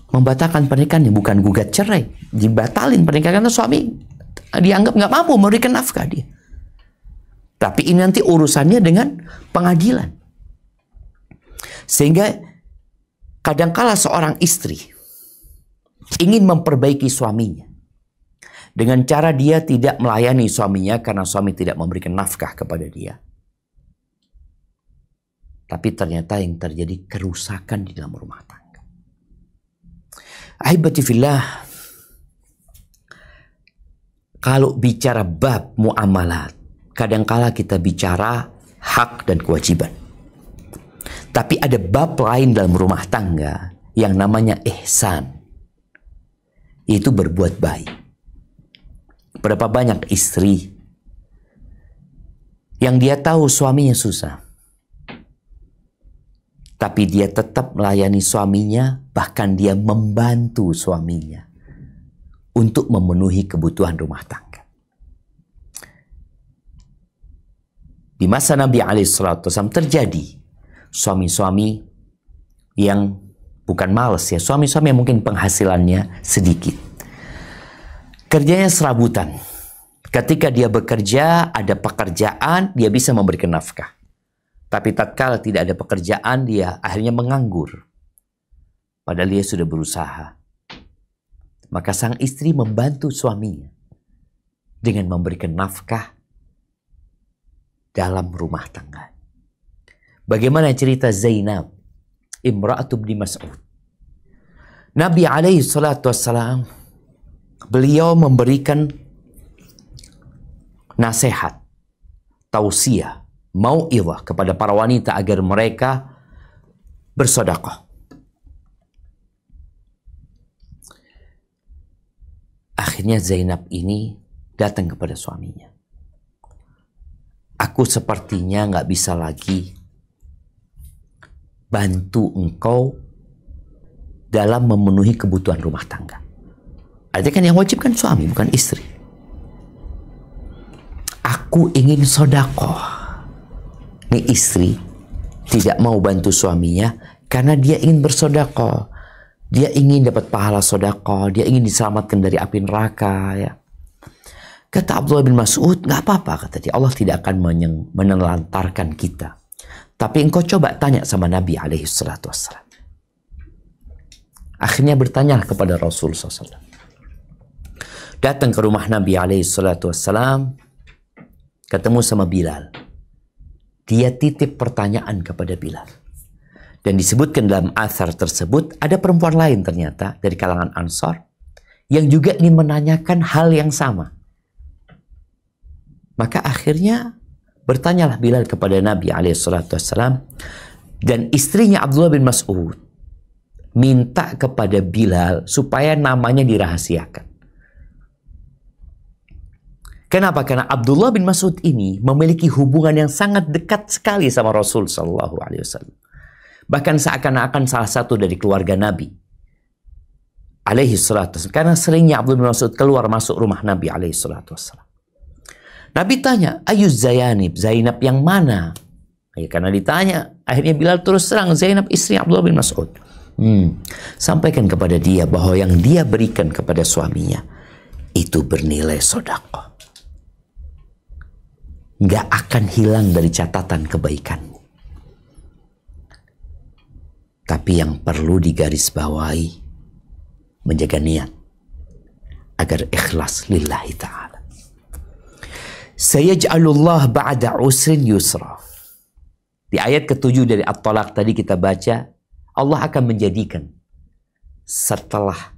Membatalkan pernikahannya, bukan gugat cerai. Dibatalin pernikahan karena suami dianggap nggak mampu memberikan nafkah dia. Tapi ini nanti urusannya dengan pengadilan. Sehingga kadangkala seorang istri ingin memperbaiki suaminya dengan cara dia tidak melayani suaminya karena suami tidak memberikan nafkah kepada dia. Tapi ternyata yang terjadi kerusakan di dalam rumah tangga. Ahibati fillah, kalau bicara bab muamalat, kadangkala kita bicara hak dan kewajiban. Tapi ada bab lain dalam rumah tangga yang namanya ihsan. Itu berbuat baik. Berapa banyak istri yang dia tahu suaminya susah, tapi dia tetap melayani suaminya, bahkan dia membantu suaminya untuk memenuhi kebutuhan rumah tangga. Di masa Nabi SAW terjadi suami-suami yang bukan malas ya, suami-suami yang mungkin penghasilannya sedikit. Kerjanya serabutan. Ketika dia bekerja, ada pekerjaan, dia bisa memberikan nafkah. Tapi tatkala tidak ada pekerjaan, dia akhirnya menganggur. Padahal dia sudah berusaha. Maka sang istri membantu suaminya dengan memberikan nafkah dalam rumah tangga. Bagaimana cerita Zainab, Imra'atu bin Mas'ud. Nabi alaihi salatu wassalam beliau memberikan nasihat, tausiah, mau'izah kepada para wanita agar mereka bersedekah. Akhirnya Zainab ini datang kepada suaminya. Aku sepertinya nggak bisa lagi bantu engkau dalam memenuhi kebutuhan rumah tangga. Artinya kan yang wajib kan suami, bukan istri. Aku ingin sedekah. Ini istri tidak mau bantu suaminya karena dia ingin bersedekah. Dia ingin dapat pahala sedekah, dia ingin diselamatkan dari api neraka, ya. Kata Abdullah bin Mas'ud, nggak apa-apa, kata dia, Allah tidak akan menelantarkan kita. Tapi engkau coba tanya sama Nabi alaihi salatu wassalam. Akhirnya bertanya kepada Rasul SAW. Datang ke rumah Nabi alaihi salatu wassalam, ketemu sama Bilal. Dia titip pertanyaan kepada Bilal. Dan disebutkan dalam athar tersebut, ada perempuan lain ternyata dari kalangan Ansar yang juga ingin menanyakan hal yang sama. Maka akhirnya bertanyalah Bilal kepada Nabi SAW, dan istrinya Abdullah bin Mas'ud minta kepada Bilal supaya namanya dirahasiakan. Kenapa? Karena Abdullah bin Mas'ud ini memiliki hubungan yang sangat dekat sekali sama Rasul SAW. Bahkan seakan-akan salah satu dari keluarga Nabi alaihi salatu wassalam. Karena seringnya Abdullah bin Mas'ud keluar masuk rumah Nabi alaihi salatu wassalam. Nabi tanya, Ayuz Zayanib, Zainab yang mana? Ya, karena ditanya, akhirnya Bilal terus terang, Zainab istri Abdullah bin Mas'ud. Sampaikan kepada dia bahwa yang dia berikan kepada suaminya itu bernilai sedekah. Nggak akan hilang dari catatan kebaikanmu. Tapi yang perlu digarisbawahi, menjaga niat agar ikhlas lillahi ta'ala. Sayaj'alullah ba'da usrin yusra. Di ayat ke-7 dari At-Talaq tadi kita baca, Allah akan menjadikan setelah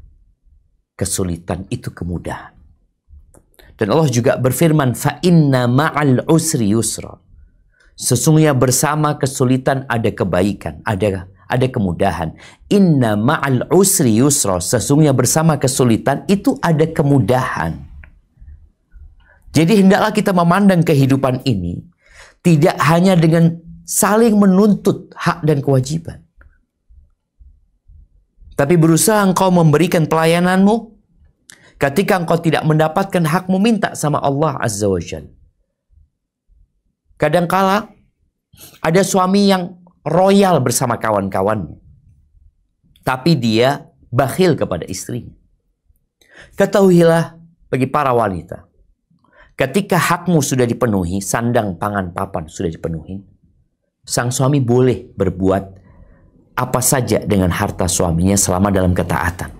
kesulitan itu kemudahan. Dan Allah juga berfirman, fa inna ma'al usri yusra. Sesungguhnya bersama kesulitan ada kebaikan, ada kemudahan. Inna ma'al usri yusra. Sesungguhnya bersama kesulitan itu ada kemudahan. Jadi hendaklah kita memandang kehidupan ini tidak hanya dengan saling menuntut hak dan kewajiban. Tapi berusaha engkau memberikan pelayananmu. Ketika engkau tidak mendapatkan hakmu, minta sama Allah Azza wa Jalla. Kadangkala ada suami yang royal bersama kawan-kawannya, tapi dia bakhil kepada istrinya. Ketahuilah bagi para wanita, ketika hakmu sudah dipenuhi, sandang, pangan, papan sudah dipenuhi, sang suami boleh berbuat apa saja dengan harta suaminya selama dalam ketaatan.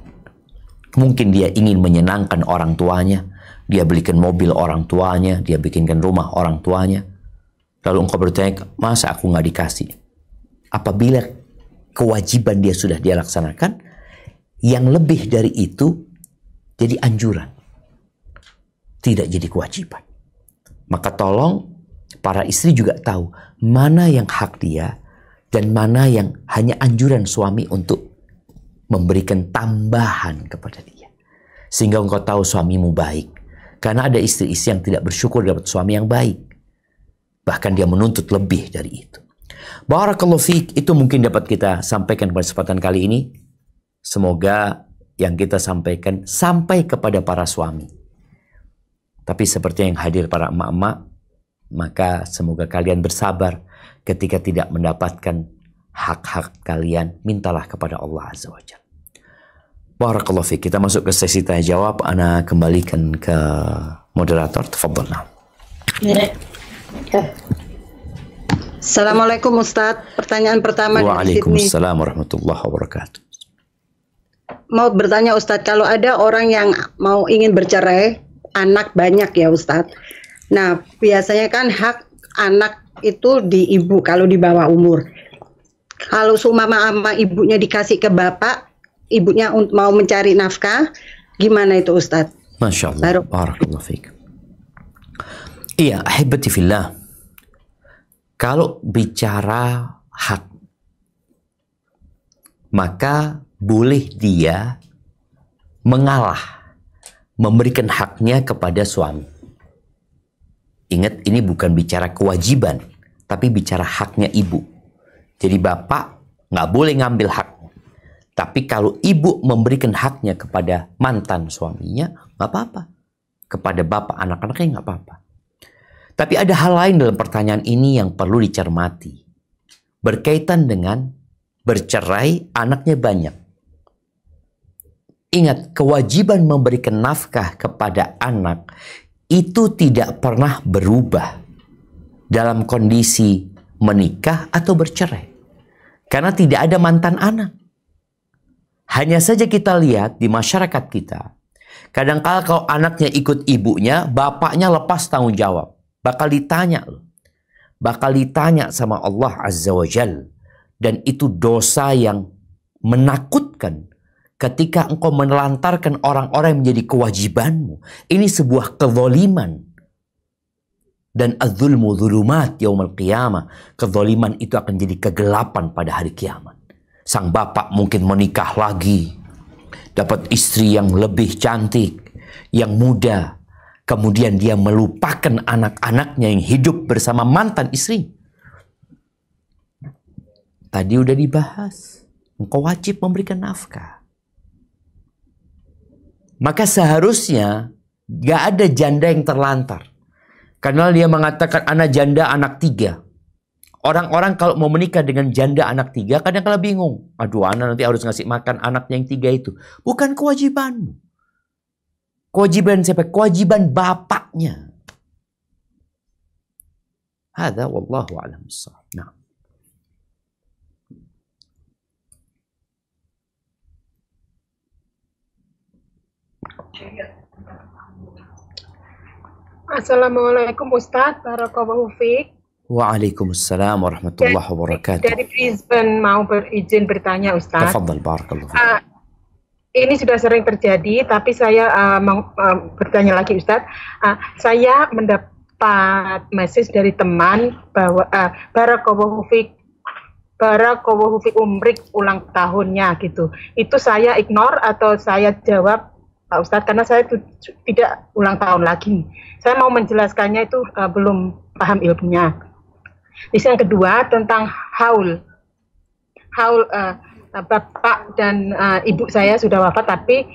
Mungkin dia ingin menyenangkan orang tuanya, dia belikan mobil orang tuanya, dia bikinkan rumah orang tuanya. Lalu engkau bertanya, masa aku nggak dikasih? Apabila kewajiban dia sudah dia laksanakan, yang lebih dari itu jadi anjuran, tidak jadi kewajiban. Maka tolong para istri juga tahu mana yang hak dia dan mana yang hanya anjuran suami untuk memberikan tambahan kepada dia. Sehingga engkau tahu suamimu baik. Karena ada istri-istri yang tidak bersyukur dapat suami yang baik. Bahkan dia menuntut lebih dari itu. Barakallahu fiik, itu mungkin dapat kita sampaikan pada kesempatan kali ini. Semoga yang kita sampaikan sampai kepada para suami. Tapi seperti yang hadir para emak-emak, maka semoga kalian bersabar ketika tidak mendapatkan hak-hak kalian. Mintalah kepada Allah Azza wa Jalla. Barakallahu fiik. Kita masuk ke sesi tanya jawab. Ana kembalikan ke moderator. Tafadhalna. Assalamualaikum Ustadz. Pertanyaan pertama dari Sydney. Waalaikumsalam warahmatullahi wabarakatuh. Mau bertanya Ustadz, kalau ada orang yang mau ingin bercerai, anak banyak ya Ustadz. Nah, biasanya kan hak anak itu di ibu kalau di bawah umur. Kalau seumpama sama ibunya dikasih ke bapak, ibunya mau mencari nafkah, Gimana itu Ustadz? Masya Allah. Barakallahu fiik. Iya, ahibati fillah. Kalau bicara hak, maka boleh dia mengalah, memberikan haknya kepada suami. Ingat, ini bukan bicara kewajiban, tapi bicara haknya ibu. Jadi bapak nggak boleh ngambil haknya. Tapi kalau ibu memberikan haknya kepada mantan suaminya, nggak apa-apa. Kepada bapak anak-anaknya nggak apa-apa. Tapi ada hal lain dalam pertanyaan ini yang perlu dicermati. Berkaitan dengan bercerai, anaknya banyak. Ingat, kewajiban memberikan nafkah kepada anak itu tidak pernah berubah dalam kondisi menikah atau bercerai. Karena tidak ada mantan anak. Hanya saja kita lihat di masyarakat kita, kadang-kala kalau anaknya ikut ibunya, bapaknya lepas tanggung jawab. Bakal ditanya loh. Bakal ditanya sama Allah Azza wa Jal. Dan itu dosa yang menakutkan ketika engkau menelantarkan orang-orang yang menjadi kewajibanmu. Ini sebuah kezaliman. Dan az-zulmu zulumat yaumil qiyamah. Kezaliman itu akan jadi kegelapan pada hari kiamat. Sang bapak mungkin menikah lagi. Dapat istri yang lebih cantik, yang muda. Kemudian dia melupakan anak-anaknya yang hidup bersama mantan istri. Tadi udah dibahas. Engkau wajib memberikan nafkah. Maka seharusnya gak ada janda yang terlantar. Karena dia mengatakan anak janda anak 3. Orang-orang kalau mau menikah dengan janda anak 3 kadang-kadang bingung. Aduh, anak nanti harus ngasih makan anaknya yang 3 itu. Bukan kewajibanmu. Kewajiban siapa? Kewajiban bapaknya. Hadza wallahu a'lam bissawab. Nah. Assalamualaikum Ustadz, barakallahu fiik. Waalaikumsalam warahmatullahi wabarakatuh. Dari Brisbane mau berizin bertanya Ustadz. Tafadhal, barakallahu fiik. Ini sudah sering terjadi, tapi saya mau bertanya lagi Ustadz. Saya mendapat message dari teman bahwa barakallahu fiik umrik ulang tahunnya gitu. Itu saya ignore atau saya jawab Pak Ustadz karena saya tidak ulang tahun lagi. Saya mau menjelaskannya itu belum paham ilmunya. Yang kedua tentang haul. Bapak dan ibu saya sudah wafat, tapi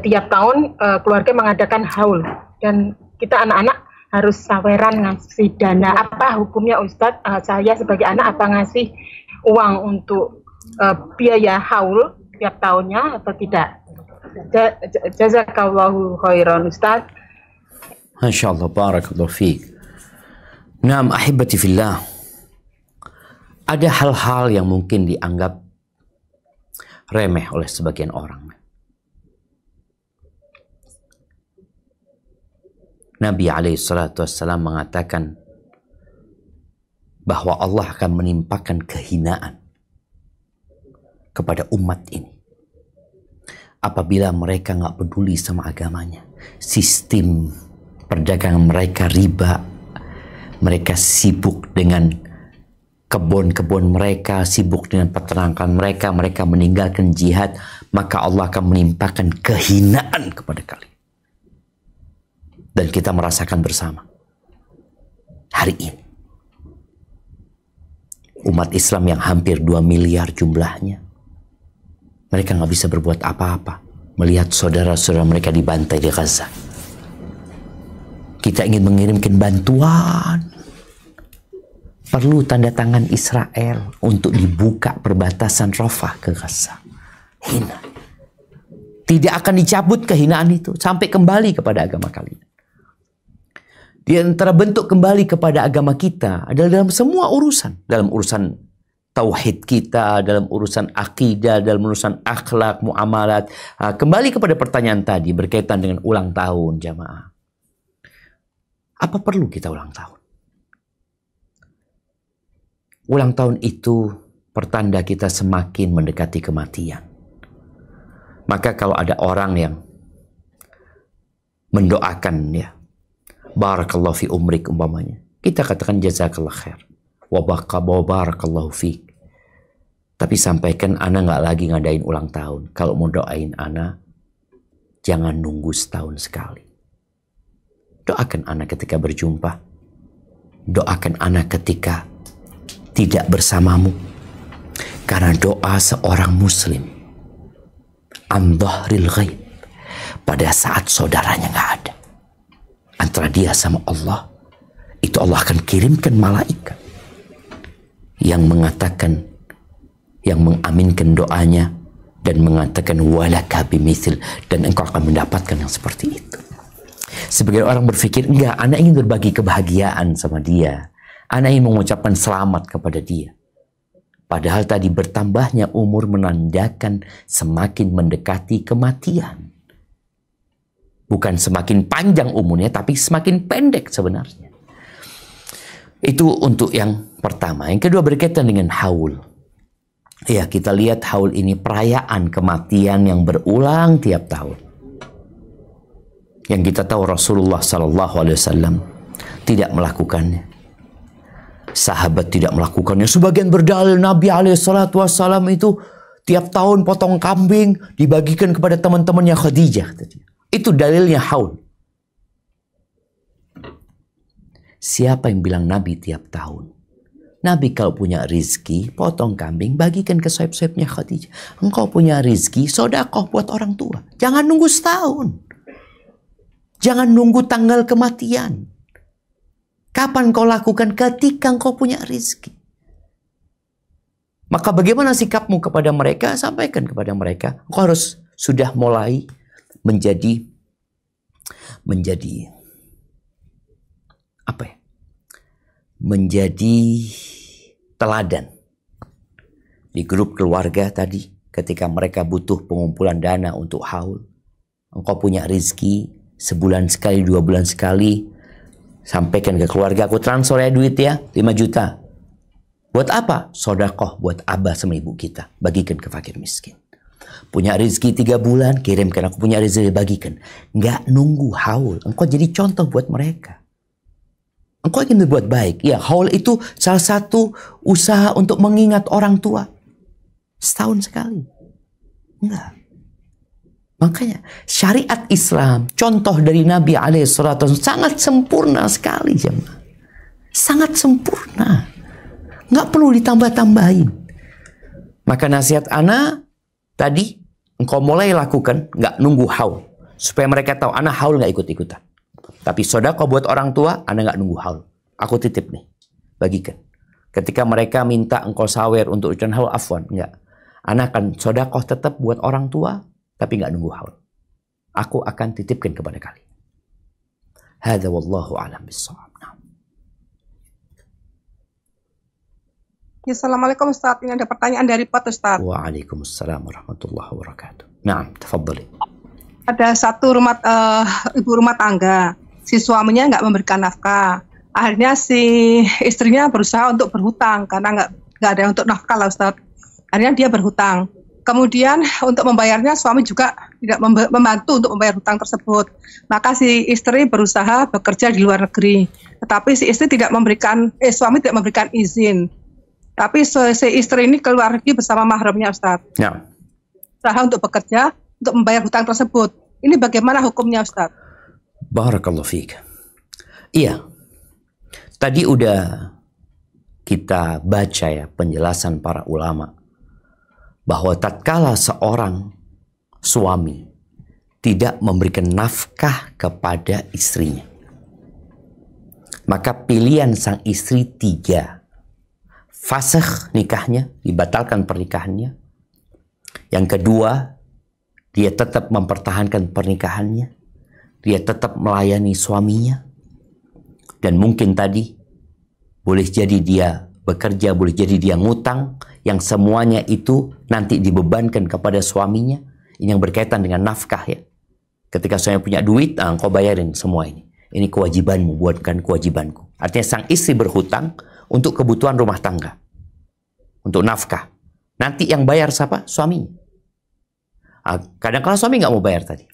tiap tahun keluarga mengadakan haul dan kita anak-anak harus saweran ngasih dana. Apa hukumnya Ustadz? Saya sebagai anak apa ngasih uang untuk biaya haul tiap tahunnya atau tidak? Jazakallahu khairan Ustadz. Masya Allah, barakallahu fiik. Naam, ahibati fillah. Ada hal-hal yang mungkin dianggap remeh oleh sebagian orang. Nabi SAW mengatakan bahwa Allah akan menimpakan kehinaan kepada umat ini apabila mereka nggak peduli sama agamanya. Sistem perdagangan mereka riba, mereka sibuk dengan kebun-kebun mereka, sibuk dengan peternakan mereka, mereka meninggalkan jihad, maka Allah akan menimpakan kehinaan kepada kalian. Dan kita merasakan bersama hari ini. Umat Islam yang hampir 2 miliar jumlahnya, mereka nggak bisa berbuat apa-apa melihat saudara-saudara mereka dibantai di Gaza. Kita ingin mengirimkan bantuan. Perlu tanda tangan Israel untuk dibuka perbatasan Rafah ke Gaza. Hina. Tidak akan dicabut kehinaan itu sampai kembali kepada agama kalian. Di antara bentuk kembali kepada agama kita adalah dalam semua urusan. Dalam urusan tauhid kita, dalam urusan akidah, dalam urusan akhlak, muamalat. Kembali kepada pertanyaan tadi berkaitan dengan ulang tahun jamaah. Apa perlu kita ulang tahun? Ulang tahun itu pertanda kita semakin mendekati kematian. Maka kalau ada orang yang mendoakan ya, barakallahu fi umrik umpamanya, kita katakan jazakallah khair, wa barakallahu fiik. Tapi sampaikan ana nggak lagi ngadain ulang tahun. Kalau mau doain ana, jangan nunggu setahun sekali. Doakan ana ketika berjumpa. Doakan ana ketika tidak bersamamu. Karena doa seorang muslim an dhahril ghaib, pada saat saudaranya nggak ada, antara dia sama Allah, itu Allah akan kirimkan malaikat yang mengatakan, yang mengaminkan doanya dan mengatakan walaka bimithil, dan engkau akan mendapatkan yang seperti itu. Sebagian orang berpikir, enggak, anak ingin berbagi kebahagiaan sama dia, anak ingin mengucapkan selamat kepada dia. Padahal tadi bertambahnya umur menandakan semakin mendekati kematian. Bukan semakin panjang umurnya, tapi semakin pendek sebenarnya. Itu untuk yang pertama. Yang kedua berkaitan dengan haul. Ya, kita lihat haul ini perayaan kematian yang berulang tiap tahun. Yang kita tahu Rasulullah SAW tidak melakukannya. Sahabat tidak melakukannya. Sebagian berdalil Nabi SAW itu tiap tahun potong kambing dibagikan kepada teman-temannya Khadijah. Itu dalilnya haul. Siapa yang bilang Nabi tiap tahun? Nabi kalau punya rizki, potong kambing, bagikan ke sohib-sohibnya Khadijah. Engkau punya rizki, sodakoh buat orang tua. Jangan nunggu setahun. Jangan nunggu tanggal kematian. Kapan kau lakukan? Ketika engkau punya rizki. Maka bagaimana sikapmu kepada mereka? Sampaikan kepada mereka. Engkau harus sudah mulai menjadi apa ya? Menjadi teladan di grup keluarga tadi, ketika mereka butuh pengumpulan dana untuk haul. Engkau punya rizki sebulan sekali, 2 bulan sekali, sampaikan ke keluarga, aku transfer ya duit ya, 5 juta. Buat apa? Sodakoh buat abah sama ibu kita, bagikan ke fakir miskin. Punya rizki 3 bulan, kirimkan. Aku punya rizki, bagikan. Nggak nunggu haul. Engkau jadi contoh buat mereka. Engkau ingin berbuat baik. Ya, haul itu salah satu usaha untuk mengingat orang tua. Setahun sekali. Enggak. Makanya syariat Islam, contoh dari Nabi SAW sangat sempurna sekali, jemaah. Sangat sempurna. Nggak perlu ditambah-tambahin. Maka nasihat ana tadi, engkau mulai lakukan, nggak nunggu haul. Supaya mereka tahu, ana haul nggak ikut-ikutan. Tapi sedekah buat orang tua, ana nggak nunggu haul. Aku titip nih, bagikan. Ketika mereka minta engkau sawer untuk ujian haul, afwan, enggak. Ana akan sedekah tetap buat orang tua, tapi nggak nunggu haul. Aku akan titipkan kepada kalian. Hadza wallahu a'lam bissawab. Ya, Assalamualaikum Ustaz. Ini ada pertanyaan dari Pak Ustaz. Waalaikumsalam warahmatullahi wabarakatuh. Naam, tafadhali. Ada satu ibu rumah tangga. Si suaminya nggak memberikan nafkah. Akhirnya si istrinya berusaha untuk berhutang karena nggak ada untuk nafkah lah Ustaz. Akhirnya dia berhutang. Kemudian untuk membayarnya suami juga tidak membantu untuk membayar hutang tersebut. Maka si istri berusaha bekerja di luar negeri. Tetapi si istri suami tidak memberikan izin. Tapi si istri ini keluar negeri bersama mahramnya Ustaz. Ya. Berusaha untuk bekerja untuk membayar hutang tersebut. Ini bagaimana hukumnya Ustaz? Barakallahu fiik. Iya. Tadi udah kita baca ya penjelasan para ulama bahwa tatkala seorang suami tidak memberikan nafkah kepada istrinya, maka pilihan sang istri 3. Fasakh nikahnya, dibatalkan pernikahannya. Yang kedua, dia tetap mempertahankan pernikahannya. Dia tetap melayani suaminya. Dan mungkin tadi, boleh jadi dia bekerja, boleh jadi dia ngutang, yang semuanya itu nanti dibebankan kepada suaminya. Ini yang berkaitan dengan nafkah ya. Ketika suami punya duit, engkau bayarin semua ini. Ini kewajibanmu, bukan kewajibanku. Artinya sang istri berhutang untuk kebutuhan rumah tangga. Untuk nafkah. Nanti yang bayar siapa? Suaminya. Kadang-kadang suami nggak mau bayar tadi.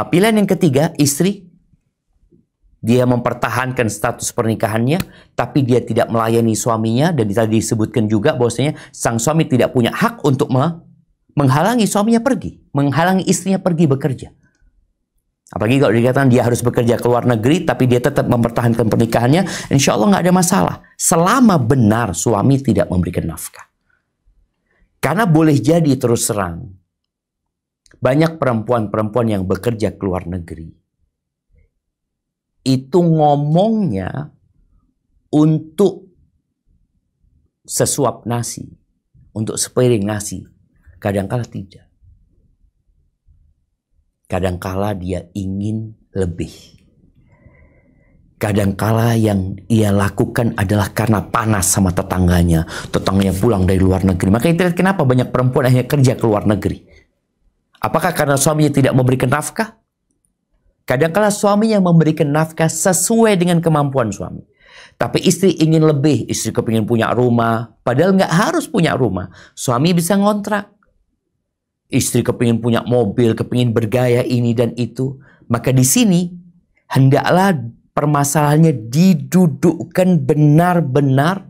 Pilihan yang ketiga, istri dia mempertahankan status pernikahannya, tapi dia tidak melayani suaminya, dan tadi disebutkan juga bahwasanya sang suami tidak punya hak untuk menghalangi suaminya pergi, menghalangi istrinya pergi bekerja. Apalagi kalau dikatakan dia harus bekerja ke luar negeri, tapi dia tetap mempertahankan pernikahannya, insya Allah nggak ada masalah. Selama benar suami tidak memberikan nafkah. Karena boleh jadi terus terang, banyak perempuan-perempuan yang bekerja ke luar negeri, itu ngomongnya untuk sesuap nasi, untuk sepiring nasi. Kadangkala tidak. Kadangkala dia ingin lebih. Kadangkala yang ia lakukan adalah karena panas sama tetangganya. Tetangganya pulang dari luar negeri. Maka itu kenapa banyak perempuan akhirnya kerja ke luar negeri. Apakah karena suaminya tidak memberikan nafkah? Kadangkala suaminya memberikan nafkah sesuai dengan kemampuan suami. Tapi istri ingin lebih. Istri kepingin punya rumah. Padahal nggak harus punya rumah. Suami bisa ngontrak. Istri kepingin punya mobil, kepingin bergaya ini dan itu. Maka di sini hendaklah permasalahannya didudukkan benar-benar.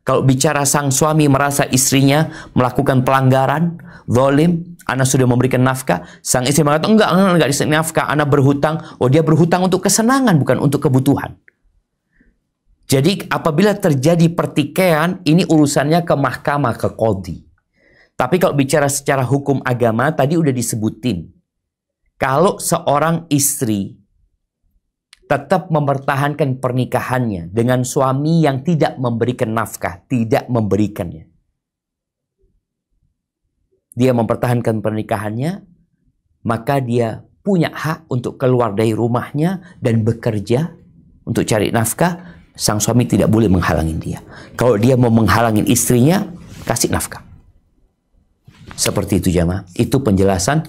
Kalau bicara sang suami merasa istrinya melakukan pelanggaran, zalim, ana sudah memberikan nafkah. Sang istri mengatakan enggak diberi nafkah, ana berhutang. Oh, dia berhutang untuk kesenangan, bukan untuk kebutuhan. Jadi apabila terjadi pertikaian, ini urusannya ke mahkamah, ke qadhi. Tapi kalau bicara secara hukum agama, tadi udah disebutin. Kalau seorang istri tetap mempertahankan pernikahannya dengan suami yang tidak memberikan nafkah, tidak memberikannya. Dia mempertahankan pernikahannya, maka dia punya hak untuk keluar dari rumahnya dan bekerja untuk cari nafkah. Sang suami tidak boleh menghalangi dia. Kalau dia mau menghalangi istrinya, kasih nafkah. Seperti itu jamaah. Itu penjelasan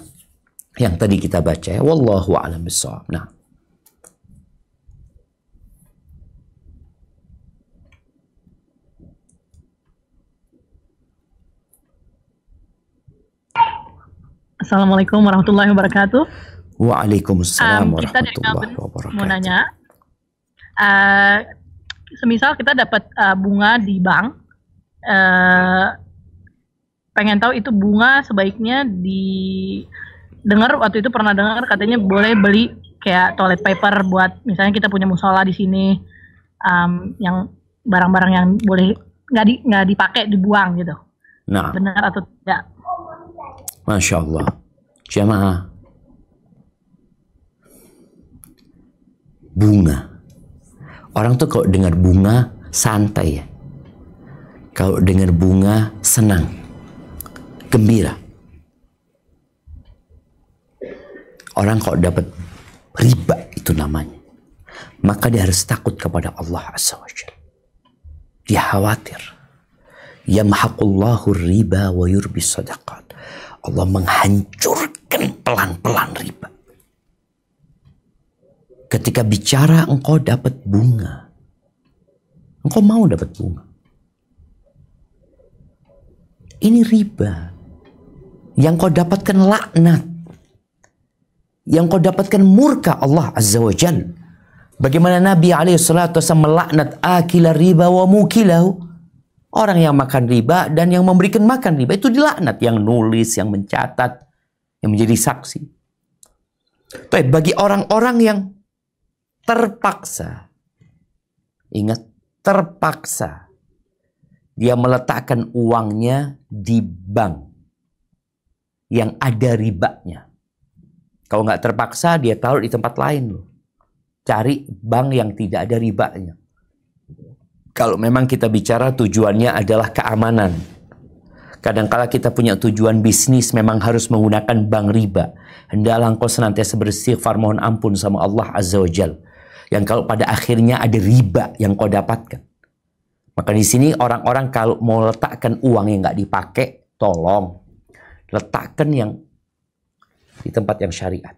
yang tadi kita baca ya. Wallahu a'lam bishawab. Nah. Assalamualaikum warahmatullahi wabarakatuh. Waalaikumsalam Kita dari warahmatullahi Melbourne wabarakatuh. mau nanya, semisal kita dapat bunga di bank, pengen tahu itu bunga sebaiknya waktu itu pernah dengar katanya boleh beli kayak toilet paper buat misalnya kita punya musola di sini, yang barang-barang yang boleh nggak dipakai dibuang gitu. Nah, Benar atau tidak? Masya Allah. Jamaah. Bunga. Orang tuh kalau dengar bunga santai ya. Kalau dengar bunga senang. Gembira. Orang kalau dapat riba itu namanya, maka dia harus takut kepada Allah Azza wa Jalla. Dia khawatir. Yamhaqullahu riba wa yurbi sadaqat. Allah menghancurkan pelan-pelan riba. Ketika bicara engkau dapat bunga, engkau mau dapat bunga. Ini riba. Yang kau dapatkan laknat. Yang kau dapatkan murka Allah Azza wa Jal. Bagaimana Nabi SAW melaknat akila riba wa mukilahu. Orang yang makan riba dan yang memberikan makan riba itu dilaknat. Yang nulis, yang mencatat, yang menjadi saksi. Tapi bagi orang-orang yang terpaksa. Ingat, terpaksa. Dia meletakkan uangnya di bank yang ada ribanya. Kalau nggak terpaksa, dia taruh di tempat lain loh. Cari bank yang tidak ada ribanya. Kalau memang kita bicara tujuannya adalah keamanan. Kadangkala kita punya tujuan bisnis memang harus menggunakan bank riba. Hendaklah engkau senantiasa beristighfar mohon ampun sama Allah Azza wa Jal. Yang kalau pada akhirnya ada riba yang kau dapatkan. Maka di sini orang-orang kalau mau letakkan uang yang nggak dipakai, tolong letakkan yang di tempat yang syariat.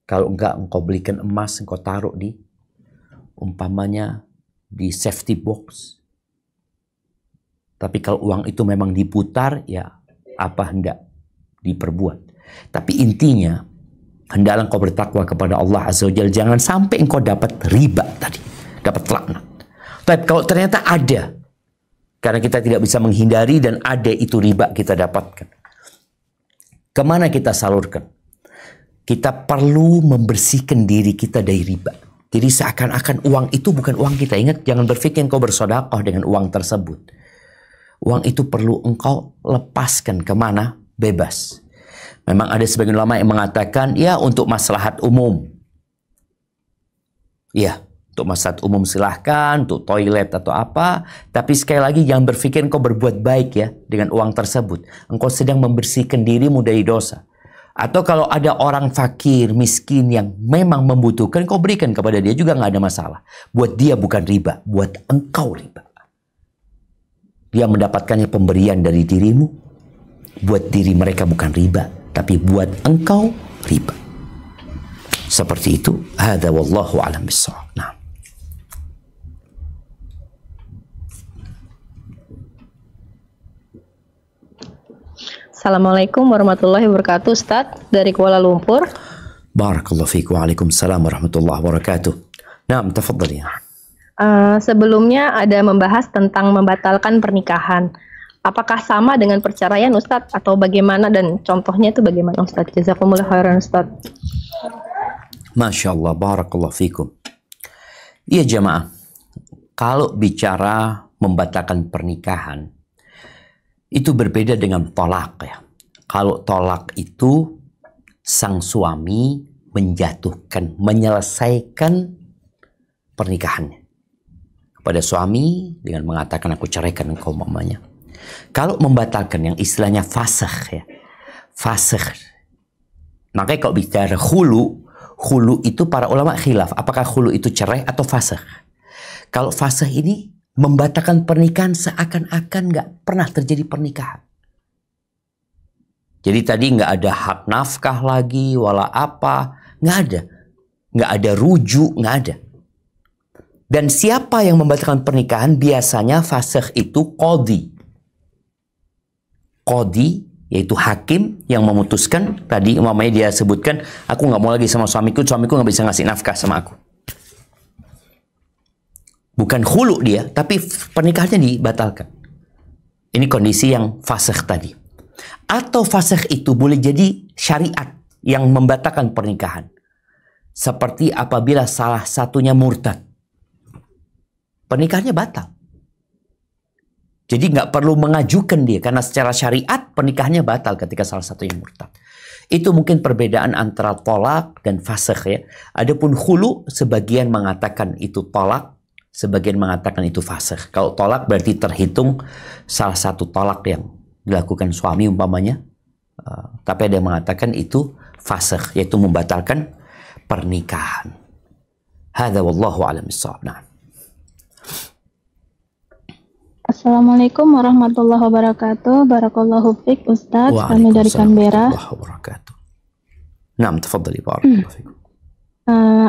Kalau enggak, engkau belikan emas, engkau taruh di umpamanya di safety box. Tapi kalau uang itu memang diputar, ya apa hendak diperbuat. Tapi intinya, hendaklah engkau bertakwa kepada Allah Azza wa Jalla, jangan sampai engkau dapat riba tadi, dapat laknat. Tapi kalau ternyata ada, karena kita tidak bisa menghindari dan ada itu riba kita dapatkan, kemana kita salurkan? Kita perlu membersihkan diri kita dari riba. Jadi seakan-akan uang itu bukan uang kita. Ingat, jangan berpikir engkau bersedekah dengan uang tersebut. Uang itu perlu engkau lepaskan kemana? Bebas. Memang ada sebagian ulama yang mengatakan, ya untuk maslahat umum. Ya, untuk maslahat umum silahkan, untuk toilet atau apa. Tapi sekali lagi jangan berpikir engkau berbuat baik ya dengan uang tersebut. Engkau sedang membersihkan dirimu dari dosa. Atau kalau ada orang fakir, miskin yang memang membutuhkan, kau berikan kepada dia juga nggak ada masalah. Buat dia bukan riba, buat engkau riba. Dia mendapatkannya pemberian dari dirimu, buat diri mereka bukan riba, tapi buat engkau riba. Seperti itu. Hadza wallahu a'lam bissawab. Nah. Assalamualaikum warahmatullahi wabarakatuh, Ustadz dari Kuala Lumpur. Barakallahu fiikum. Waalaikumsalam warahmatullahi wabarakatuh. Nah, tafadhali ya. Sebelumnya ada membahas tentang membatalkan pernikahan. Apakah sama dengan perceraian, Ustadz, atau bagaimana, dan contohnya itu bagaimana, Ustadz? Jazakumullah khairan, Ustadz. Masya Allah, barakallahu fiikum. Iya jamaah, kalau bicara membatalkan pernikahan, itu berbeda dengan tolak ya. Kalau tolak itu sang suami menjatuhkan, menyelesaikan pernikahannya kepada suami dengan mengatakan aku ceraikan engkau mamanya. Kalau membatalkan yang istilahnya fasakh ya. Fasakh. Makanya kalau bicara khulu itu para ulama khilaf. Apakah khulu itu cerai atau fasakh? Kalau fasakh ini membatalkan pernikahan seakan-akan nggak pernah terjadi pernikahan. Jadi tadi nggak ada hak nafkah lagi, wala apa, nggak ada rujuk, nggak ada. Dan siapa yang membatalkan pernikahan? Biasanya fasakh itu qadhi. Qadhi yaitu hakim yang memutuskan. Tadi umpamanya dia sebutkan, aku nggak mau lagi sama suamiku nggak bisa ngasih nafkah sama aku. Bukan khulu dia, tapi pernikahannya dibatalkan. Ini kondisi yang fasakh tadi. Atau fasakh itu boleh jadi syariat yang membatalkan pernikahan. Seperti apabila salah satunya murtad. Pernikahannya batal. Jadi nggak perlu mengajukan dia, karena secara syariat pernikahannya batal ketika salah satunya murtad. Itu mungkin perbedaan antara tolak dan fasakh ya. Adapun khulu, sebagian mengatakan itu tolak, sebagian mengatakan itu fasakh. Kalau tolak berarti terhitung salah satu tolak yang dilakukan suami umpamanya. Tapi ada yang mengatakan itu fasakh, yaitu membatalkan pernikahan. Hadza wallahu a'lam bissawab. Nah. Assalamualaikum warahmatullahi wabarakatuh. Barakallahu fiik Ustadz. Kami dari Canberra. Naam, tafadhali, barakallahu fiik.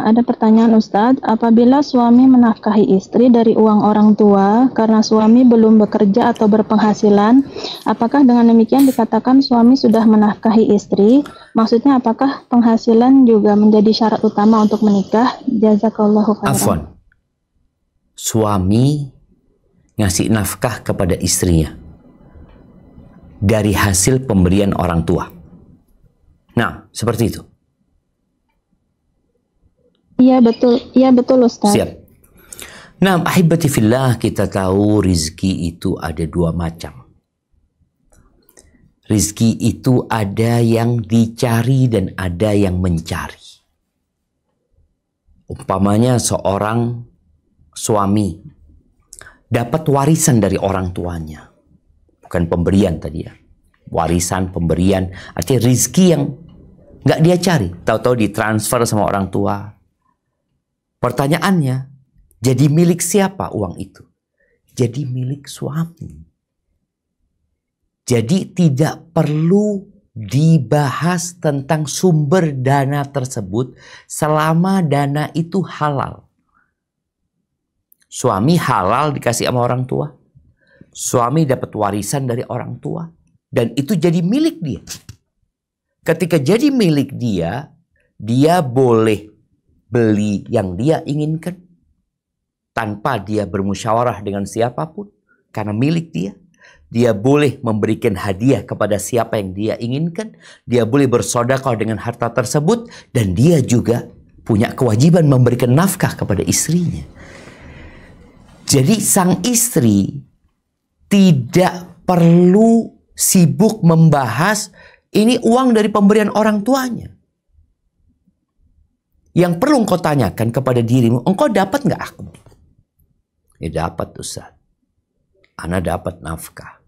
Ada pertanyaan Ustadz, apabila suami menafkahi istri dari uang orang tua karena suami belum bekerja atau berpenghasilan, apakah dengan demikian dikatakan suami sudah menafkahi istri? Maksudnya apakah penghasilan juga menjadi syarat utama untuk menikah? Jazakallahu khairan. Afwan. Suami ngasih nafkah kepada istrinya dari hasil pemberian orang tua. Nah, seperti itu. Iya betul Ustaz. Siap. Nah, ahibati fillah, kita tahu rizki itu ada dua macam. Rizki itu ada yang dicari dan ada yang mencari. Umpamanya seorang suami dapat warisan dari orang tuanya. Bukan pemberian tadi ya. Warisan, pemberian, artinya rizki yang nggak dia cari. Tahu-tahu ditransfer sama orang tua. Pertanyaannya, jadi milik siapa uang itu? Jadi milik suami. Jadi tidak perlu dibahas tentang sumber dana tersebut selama dana itu halal. Suami halal dikasih sama orang tua. Suami dapat warisan dari orang tua. Dan itu jadi milik dia. Ketika jadi milik dia, dia boleh beli yang dia inginkan tanpa dia bermusyawarah dengan siapapun karena milik dia. Dia boleh memberikan hadiah kepada siapa yang dia inginkan. Dia boleh bersedekah dengan harta tersebut. Dan dia juga punya kewajiban memberikan nafkah kepada istrinya. Jadi sang istri tidak perlu sibuk membahas ini uang dari pemberian orang tuanya. Yang perlu engkau tanyakan kepada dirimu, engkau dapat nggak aku? Ya dapat Ustaz. Ana dapat nafkah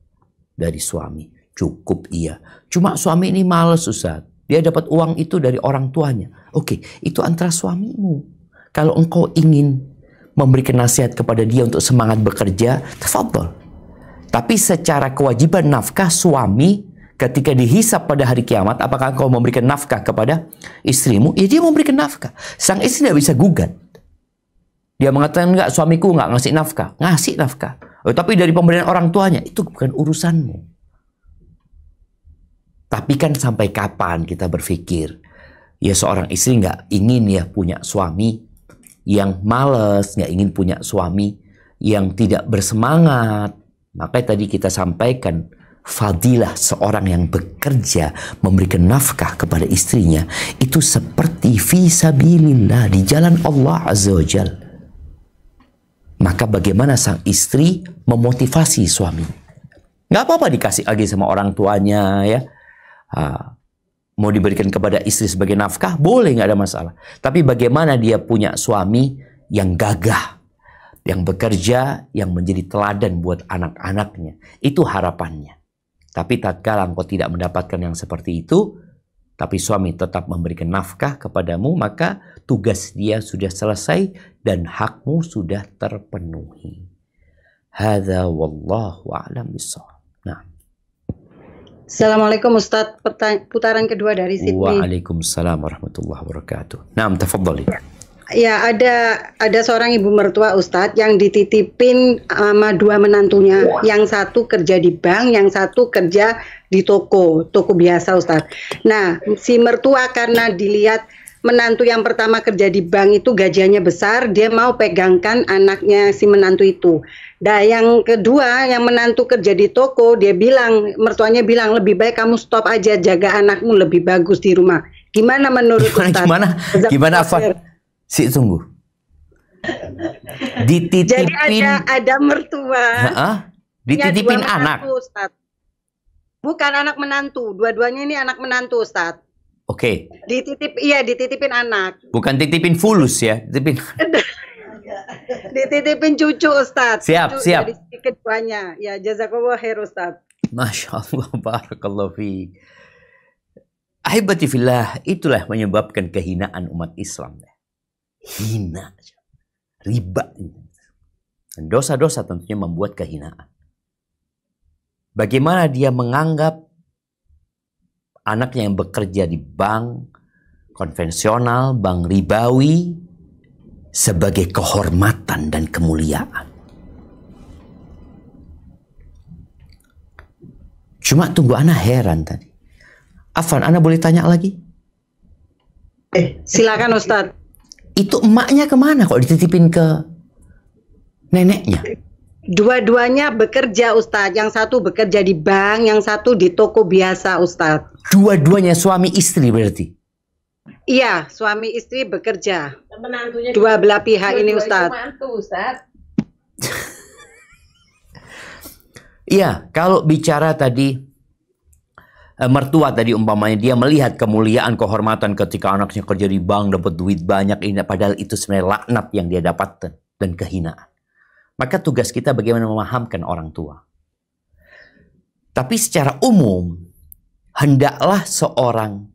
dari suami. Cukup iya. Cuma suami ini males Ustaz. Dia dapat uang itu dari orang tuanya. Oke, itu antara suamimu. Kalau engkau ingin memberikan nasihat kepada dia untuk semangat bekerja, tafadhol. Tapi secara kewajiban nafkah suami ketika dihisap pada hari kiamat, apakah engkau memberikan nafkah kepada istrimu? Ya dia memberikan nafkah. Sang istri tidak bisa gugat. Dia mengatakan enggak, suamiku enggak ngasih nafkah. Ngasih nafkah. Oh, tapi dari pemberian orang tuanya, itu bukan urusanmu. Tapi kan sampai kapan kita berpikir, ya seorang istri nggak ingin ya punya suami yang malas, nggak ingin punya suami yang tidak bersemangat. Makanya tadi kita sampaikan, fadilah seorang yang bekerja, memberikan nafkah kepada istrinya, itu seperti fisabilillah, di jalan Allah Azza wa Jalla. Maka bagaimana sang istri memotivasi suami? Nggak apa-apa dikasih lagi sama orang tuanya ya. Mau diberikan kepada istri sebagai nafkah, boleh, nggak ada masalah. Tapi bagaimana dia punya suami yang gagah, yang bekerja, yang menjadi teladan buat anak-anaknya. Itu harapannya. Tapi tatkala engkau tidak mendapatkan yang seperti itu, tapi suami tetap memberikan nafkah kepadamu, maka tugas dia sudah selesai dan hakmu sudah terpenuhi. Hadza wallahu a'lam bishawab. Nah. Assalamualaikum Ustadz, putaran kedua dari Sydney. Waalaikumsalam warahmatullahi wabarakatuh. Nah, tafadhali. Ya, ada seorang ibu mertua Ustadz yang dititipin sama dua menantunya. Yang satu kerja di bank, yang satu kerja di toko biasa Ustadz. Nah, si mertua karena dilihat menantu yang pertama kerja di bank itu gajiannya besar, dia mau pegangkan anaknya si menantu itu. Nah, yang kedua yang menantu kerja di toko, mertuanya bilang lebih baik kamu stop aja, jaga anakmu lebih bagus di rumah. Gimana menurut Ustadz? Gimana Afan? Tunggu. Dititipin. Jadi ada mertua. Dititipin anak. Ustadz. Bukan anak menantu, dua-duanya ini anak menantu Ustadz. Oke. Dititipin anak. Bukan titipin fulus ya, dititipin cucu Ustadz. Siap. Dari keduanya. Ya, jazakallah khair Ustadz. Masya Allah, barakallahu fiik. Ahibati fillah, itulah menyebabkan kehinaan umat Islam. Hina, riba. Dan dosa-dosa tentunya membuat kehinaan. Bagaimana dia menganggap anaknya yang bekerja di bank konvensional, bank ribawi, sebagai kehormatan dan kemuliaan. Cuma tunggu, ana heran tadi. Afan, ana boleh tanya lagi? Silakan Ustadz. Itu emaknya kemana kok dititipin ke neneknya? Dua-duanya bekerja Ustadz. Yang satu bekerja di bank, yang satu di toko biasa Ustadz. Dua-duanya suami istri berarti? Iya, suami istri bekerja. Dua belah pihak ini Ustadz. Iya, kalau bicara tadi mertua tadi umpamanya dia melihat kemuliaan, kehormatan ketika anaknya kerja di bank, dapat duit banyak, ini padahal itu sebenarnya laknat yang dia dapatkan dan kehinaan. Maka tugas kita bagaimana memahamkan orang tua. Tapi secara umum, hendaklah seorang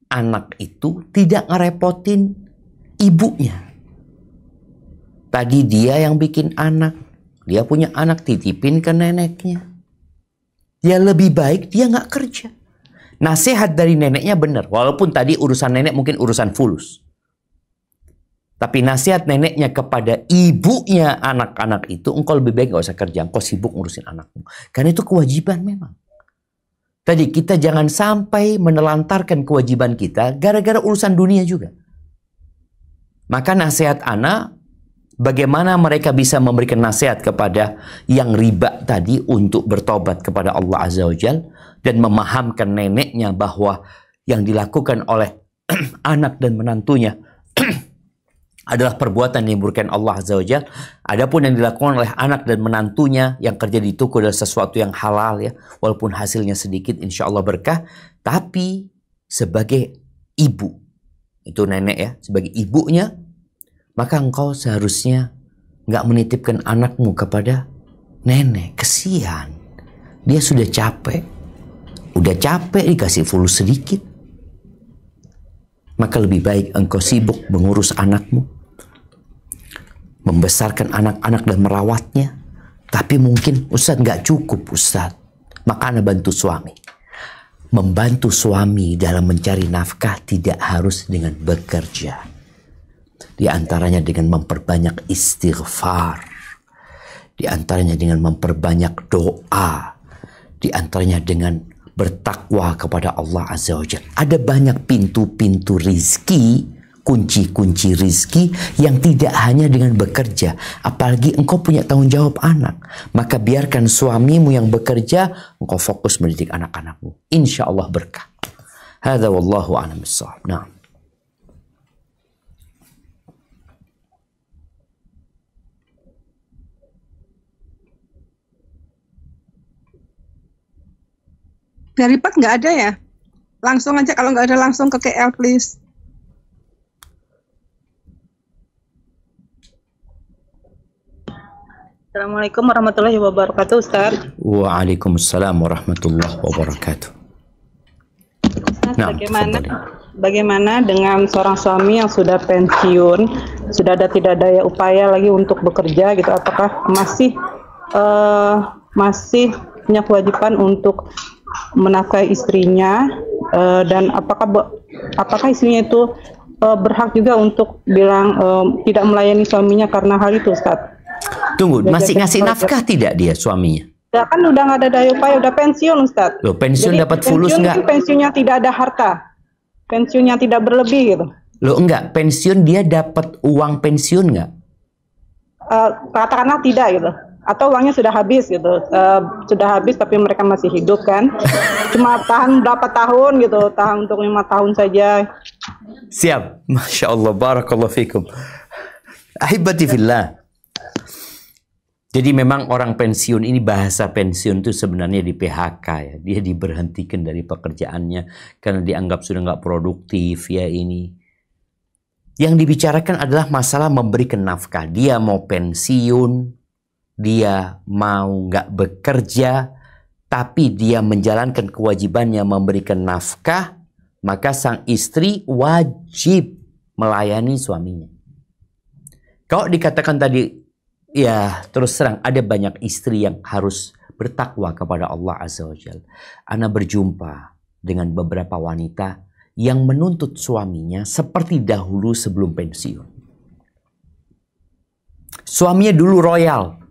anak itu tidak ngerepotin ibunya. Tadi dia yang bikin anak, dia punya anak titipin ke neneknya. Ya lebih baik dia nggak kerja. Nasihat dari neneknya benar. Walaupun tadi urusan nenek mungkin urusan fulus. Tapi nasihat neneknya kepada ibunya anak-anak itu, engkau lebih baik nggak usah kerja. Engkau sibuk ngurusin anakmu. Karena itu kewajiban memang. Tadi kita jangan sampai menelantarkan kewajiban kita gara-gara urusan dunia juga. Maka nasihat ana, bagaimana mereka bisa memberikan nasihat kepada yang riba tadi untuk bertobat kepada Allah Azza wa Jalla dan memahamkan neneknya bahwa yang dilakukan oleh anak dan menantunya adalah perbuatan yang dimuliakan Allah Azza wa Jalla. Adapun yang dilakukan oleh anak dan menantunya yang kerja di toko adalah sesuatu yang halal ya, walaupun hasilnya sedikit insya Allah berkah. Tapi sebagai ibu, itu nenek ya, sebagai ibunya, maka engkau seharusnya nggak menitipkan anakmu kepada nenek. Kesian, dia sudah capek dikasih fulus sedikit. Maka lebih baik engkau sibuk mengurus anakmu, membesarkan anak-anak dan merawatnya. Tapi mungkin Ustadz nggak cukup Ustadz. Maka Anda bantu suami. Membantu suami dalam mencari nafkah tidak harus dengan bekerja. Di antaranya dengan memperbanyak istighfar. Di antaranya dengan memperbanyak doa. Di antaranya dengan bertakwa kepada Allah Azza wa Jalla. Ada banyak pintu-pintu rizki, kunci-kunci rizki yang tidak hanya dengan bekerja. Apalagi engkau punya tanggung jawab anak. Maka biarkan suamimu yang bekerja, engkau fokus mendidik anak-anakmu. Insya Allah berkah. Hadza wallahu a'lam bissawab. Nah. Dari Pak nggak ada ya? Langsung aja, kalau nggak ada langsung ke KL please. Assalamualaikum warahmatullahi wabarakatuh, Ustaz. Waalaikumsalam warahmatullahi wabarakatuh. Ustaz, bagaimana dengan seorang suami yang sudah pensiun, sudah tidak daya upaya lagi untuk bekerja gitu, apakah masih punya kewajiban untuk menafkahi istrinya, dan apakah istrinya itu berhak juga untuk bilang tidak melayani suaminya karena hal itu, Ustaz? Tunggu, masih ngasih nafkah tidak dia suaminya? Ya kan udah nggak ada daya upaya, udah pensiun, Ustaz. Loh, pensiun dapat fulus nggak? Pensiunnya tidak ada harta, pensiunnya tidak berlebih gitu. Loh enggak, pensiun dia dapat uang pensiun nggak? Katakanlah tidak gitu. Atau uangnya sudah habis gitu, sudah habis tapi mereka masih hidup kan, cuma tahan berapa tahun gitu, tahan untuk 5 tahun saja. Siap, Masya Allah, barakallahu fikum. Ahibati fillah. Jadi memang orang pensiun ini, bahasa pensiun itu sebenarnya di PHK ya, dia diberhentikan dari pekerjaannya karena dianggap sudah nggak produktif ya ini. Yang dibicarakan adalah masalah memberikan nafkah. Dia mau pensiun, dia mau nggak bekerja, tapi dia menjalankan kewajibannya memberikan nafkah, maka sang istri wajib melayani suaminya. Kalau dikatakan tadi, ya terus terang ada banyak istri yang harus bertakwa kepada Allah Azza wa Jalla. Ana berjumpa dengan beberapa wanita yang menuntut suaminya seperti dahulu sebelum pensiun. Suaminya dulu royal.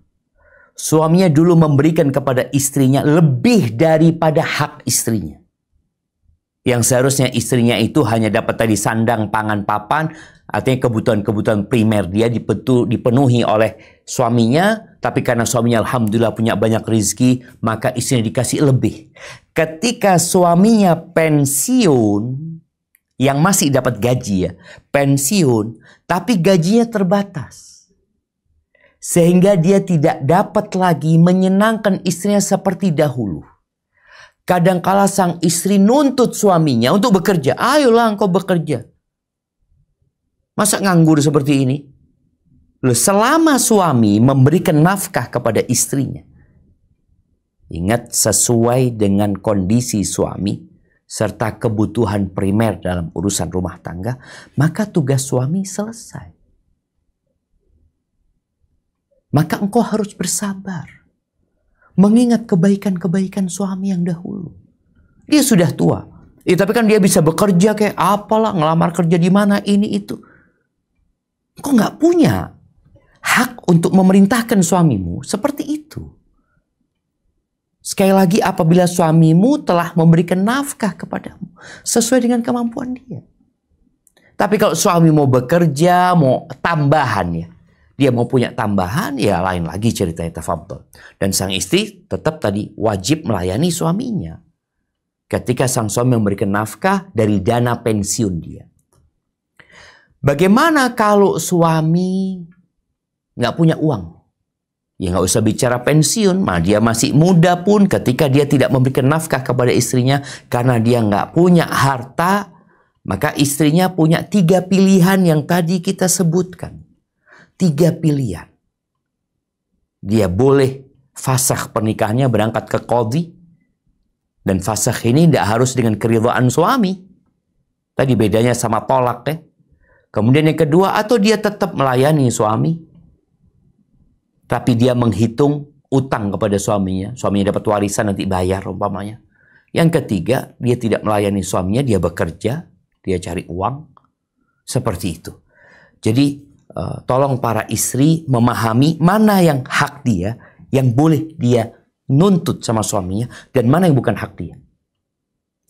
Suaminya dulu memberikan kepada istrinya lebih daripada hak istrinya. Yang seharusnya istrinya itu hanya dapat tadi sandang, pangan, papan. Artinya kebutuhan-kebutuhan primer dia dipenuhi oleh suaminya. Tapi karena suaminya alhamdulillah punya banyak rezeki, maka istrinya dikasih lebih. Ketika suaminya pensiun, yang masih dapat gaji ya, pensiun, tapi gajinya terbatas. Sehingga dia tidak dapat lagi menyenangkan istrinya seperti dahulu. Kadangkala sang istri nuntut suaminya untuk bekerja. Ayolah engkau bekerja. Masa nganggur seperti ini? Loh, selama suami memberikan nafkah kepada istrinya, ingat sesuai dengan kondisi suami serta kebutuhan primer dalam urusan rumah tangga, maka tugas suami selesai. Maka engkau harus bersabar. Mengingat kebaikan-kebaikan suami yang dahulu. Dia sudah tua. Tapi kan dia bisa bekerja kayak apalah, ngelamar kerja di mana, ini itu. Engkau nggak punya hak untuk memerintahkan suamimu seperti itu. Sekali lagi, apabila suamimu telah memberikan nafkah kepadamu sesuai dengan kemampuan dia. Tapi kalau suami mau bekerja, mau tambahan ya, dia mau punya tambahan, ya lain lagi ceritanya, tafadhol. Dan sang istri tetap tadi wajib melayani suaminya ketika sang suami memberikan nafkah dari dana pensiun dia. Bagaimana kalau suami nggak punya uang? Ya nggak usah bicara pensiun, dia masih muda pun ketika dia tidak memberikan nafkah kepada istrinya karena dia nggak punya harta, maka istrinya punya 3 pilihan yang tadi kita sebutkan. 3 pilihan. Dia boleh fasakh pernikahannya, berangkat ke qadhi, dan fasakh ini tidak harus dengan keridhaan suami. Tadi bedanya sama tolak ya. Kemudian yang kedua, atau dia tetap melayani suami, tapi dia menghitung utang kepada suaminya. Suaminya dapat warisan, nanti bayar umpamanya. Yang ketiga, dia tidak melayani suaminya, dia bekerja, dia cari uang. Seperti itu. Jadi, tolong para istri memahami mana yang hak dia, yang boleh dia nuntut sama suaminya, dan mana yang bukan hak dia.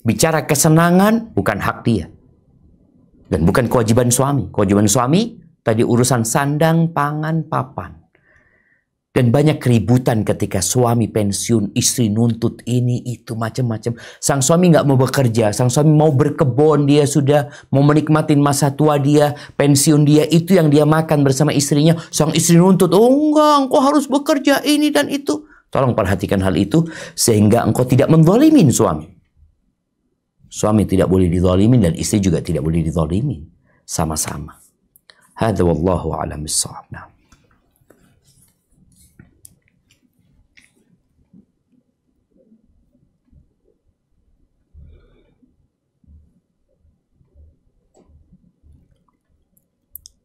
Bicara kesenangan, bukan hak dia. Dan bukan kewajiban suami. Kewajiban suami, tadi urusan sandang, pangan, papan. Dan banyak keributan ketika suami pensiun, istri nuntut ini, itu, macam-macam. Sang suami nggak mau bekerja, sang suami mau berkebun, dia sudah mau menikmati masa tua dia, pensiun dia, itu yang dia makan bersama istrinya. Sang istri nuntut, oh enggak, engkau harus bekerja ini dan itu. Tolong perhatikan hal itu, sehingga engkau tidak menzalimin suami. Suami tidak boleh dizalimin dan istri juga tidak boleh dizalimin. Sama-sama. Hadza wallahu a'lam bissawab.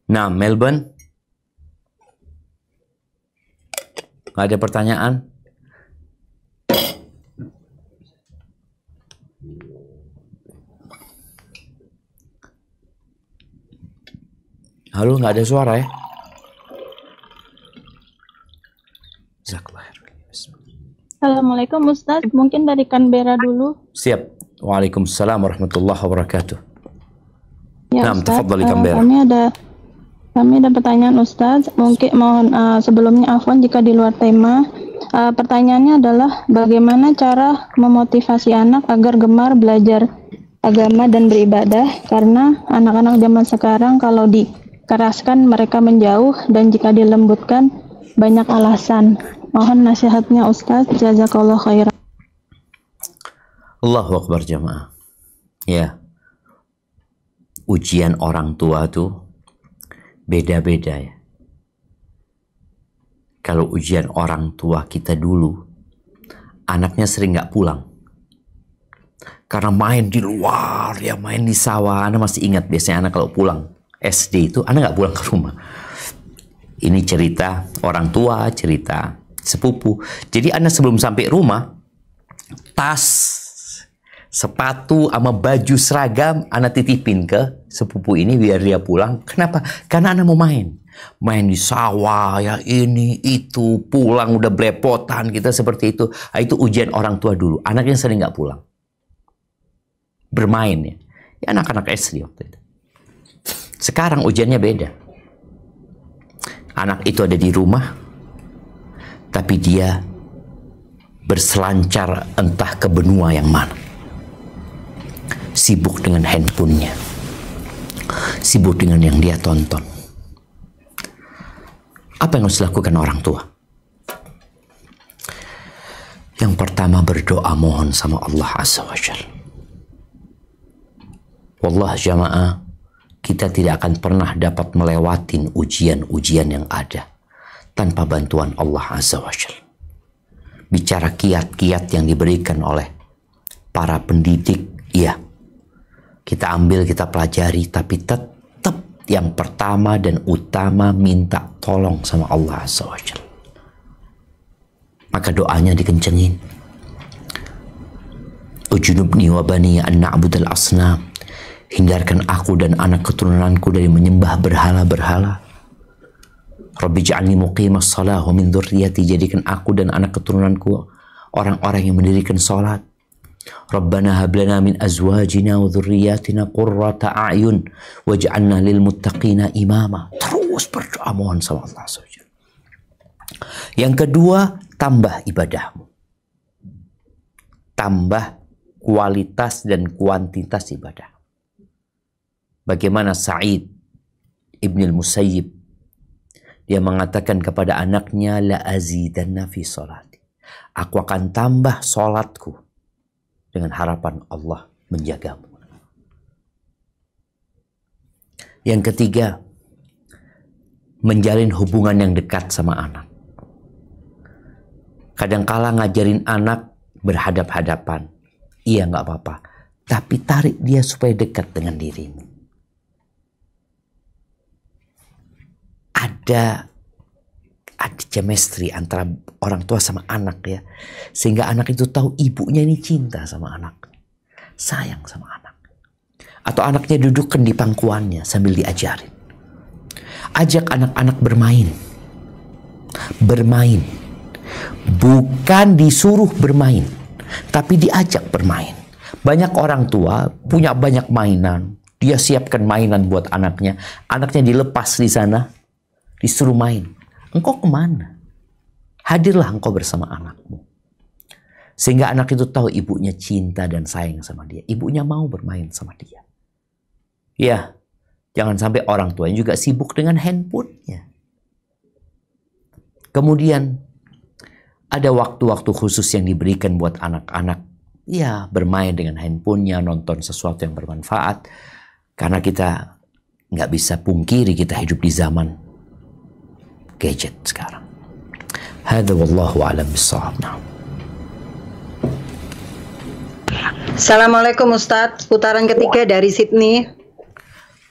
Nah, Melbourne, nggak ada pertanyaan? Halo, nggak ada suara ya? Assalamualaikum Ustaz, mungkin dari Canberra dulu. Siap. Waalaikumsalam warahmatullahi wabarakatuh. Ya, nah, Ustaz, tafadhali Canberra. Kami ada pertanyaan Ustaz, mungkin mohon sebelumnya afwan jika di luar tema. Pertanyaannya adalah bagaimana cara memotivasi anak agar gemar belajar agama dan beribadah, karena anak-anak zaman sekarang kalau dikeraskan mereka menjauh dan jika dilembutkan banyak alasan. Mohon nasihatnya Ustaz, jazakallahu khairan. Allahu Akbar jamaah. Ya, ujian orang tua tuh beda-beda ya. Kalau ujian orang tua kita dulu, anaknya sering nggak pulang. Karena main di luar, ya main di sawah. Anda masih ingat biasanya anak kalau pulang SD itu, anak nggak pulang ke rumah. Ini cerita orang tua, cerita sepupu. Jadi anak sebelum sampai rumah, tas, sepatu sama baju seragam anak titipin ke sepupu ini biar dia pulang. Kenapa? Karena anak mau main di sawah ya, ini itu, pulang udah belepotan kita seperti itu. Nah, itu ujian orang tua dulu. Anaknya sering nggak pulang, bermain ya anak-anak SD waktu itu. Sekarang ujiannya beda. Anak itu ada di rumah, tapi dia berselancar entah ke benua yang mana. Sibuk dengan handphonenya, sibuk dengan yang dia tonton. Apa yang harus dilakukan orang tua? Yang pertama, berdoa mohon sama Allah Azza wa Jalla. Wallah jamaah, kita tidak akan pernah dapat melewatin ujian-ujian yang ada tanpa bantuan Allah Azza wa Jalla. Bicara kiat-kiat yang diberikan oleh para pendidik, iya, kita ambil, kita pelajari, tapi tetap yang pertama dan utama minta tolong sama Allah Azza wa Jalla. Maka doanya dikencengin. Ujunubni wa bani an na'budal asnam. Hindarkan aku dan anak keturunanku dari menyembah berhala-berhala. Rabbi ja'alni muqimas salah wa min dzurriyyati. Jadikan aku dan anak keturunanku orang-orang yang mendirikan salat. Rabbana hab lana min azwajina wa dhurriyyatina qurrata a'yun waj'alna lil muttaqina imama. Terus berdoa mohon sama Allah SWT. Yang kedua, tambah ibadahmu. Tambah kualitas dan kuantitas ibadah. Bagaimana Sa'id Ibn al-Musayyib, dia mengatakan kepada anaknya, la azidanna fi salati. Aku akan tambah salatku dengan harapan Allah menjagamu. Yang ketiga, menjalin hubungan yang dekat sama anak. Kadangkala ngajarin anak berhadap-hadapan. Iya, nggak apa-apa. Tapi tarik dia supaya dekat dengan dirimu. Ada chemistry antara orang tua sama anak ya. Sehingga anak itu tahu ibunya ini cinta sama anak. Sayang sama anak. Atau anaknya dudukkan di pangkuannya sambil diajarin. Ajak anak-anak bermain. Bermain. Bukan disuruh bermain, tapi diajak bermain. Banyak orang tua punya banyak mainan. Dia siapkan mainan buat anaknya. Anaknya dilepas di sana, disuruh main. Engkau kemana? Hadirlah engkau bersama anakmu. Sehingga anak itu tahu ibunya cinta dan sayang sama dia. Ibunya mau bermain sama dia. Ya, jangan sampai orang tuanya juga sibuk dengan handphonenya. Kemudian ada waktu-waktu khusus yang diberikan buat anak-anak. Ya, bermain dengan handphonenya, nonton sesuatu yang bermanfaat. Karena kita nggak bisa pungkiri kita hidup di zaman gadget sekarang. Hadza wallahu a'lam bissawab. Assalamualaikum Ustadz, putaran ketiga dari Sydney.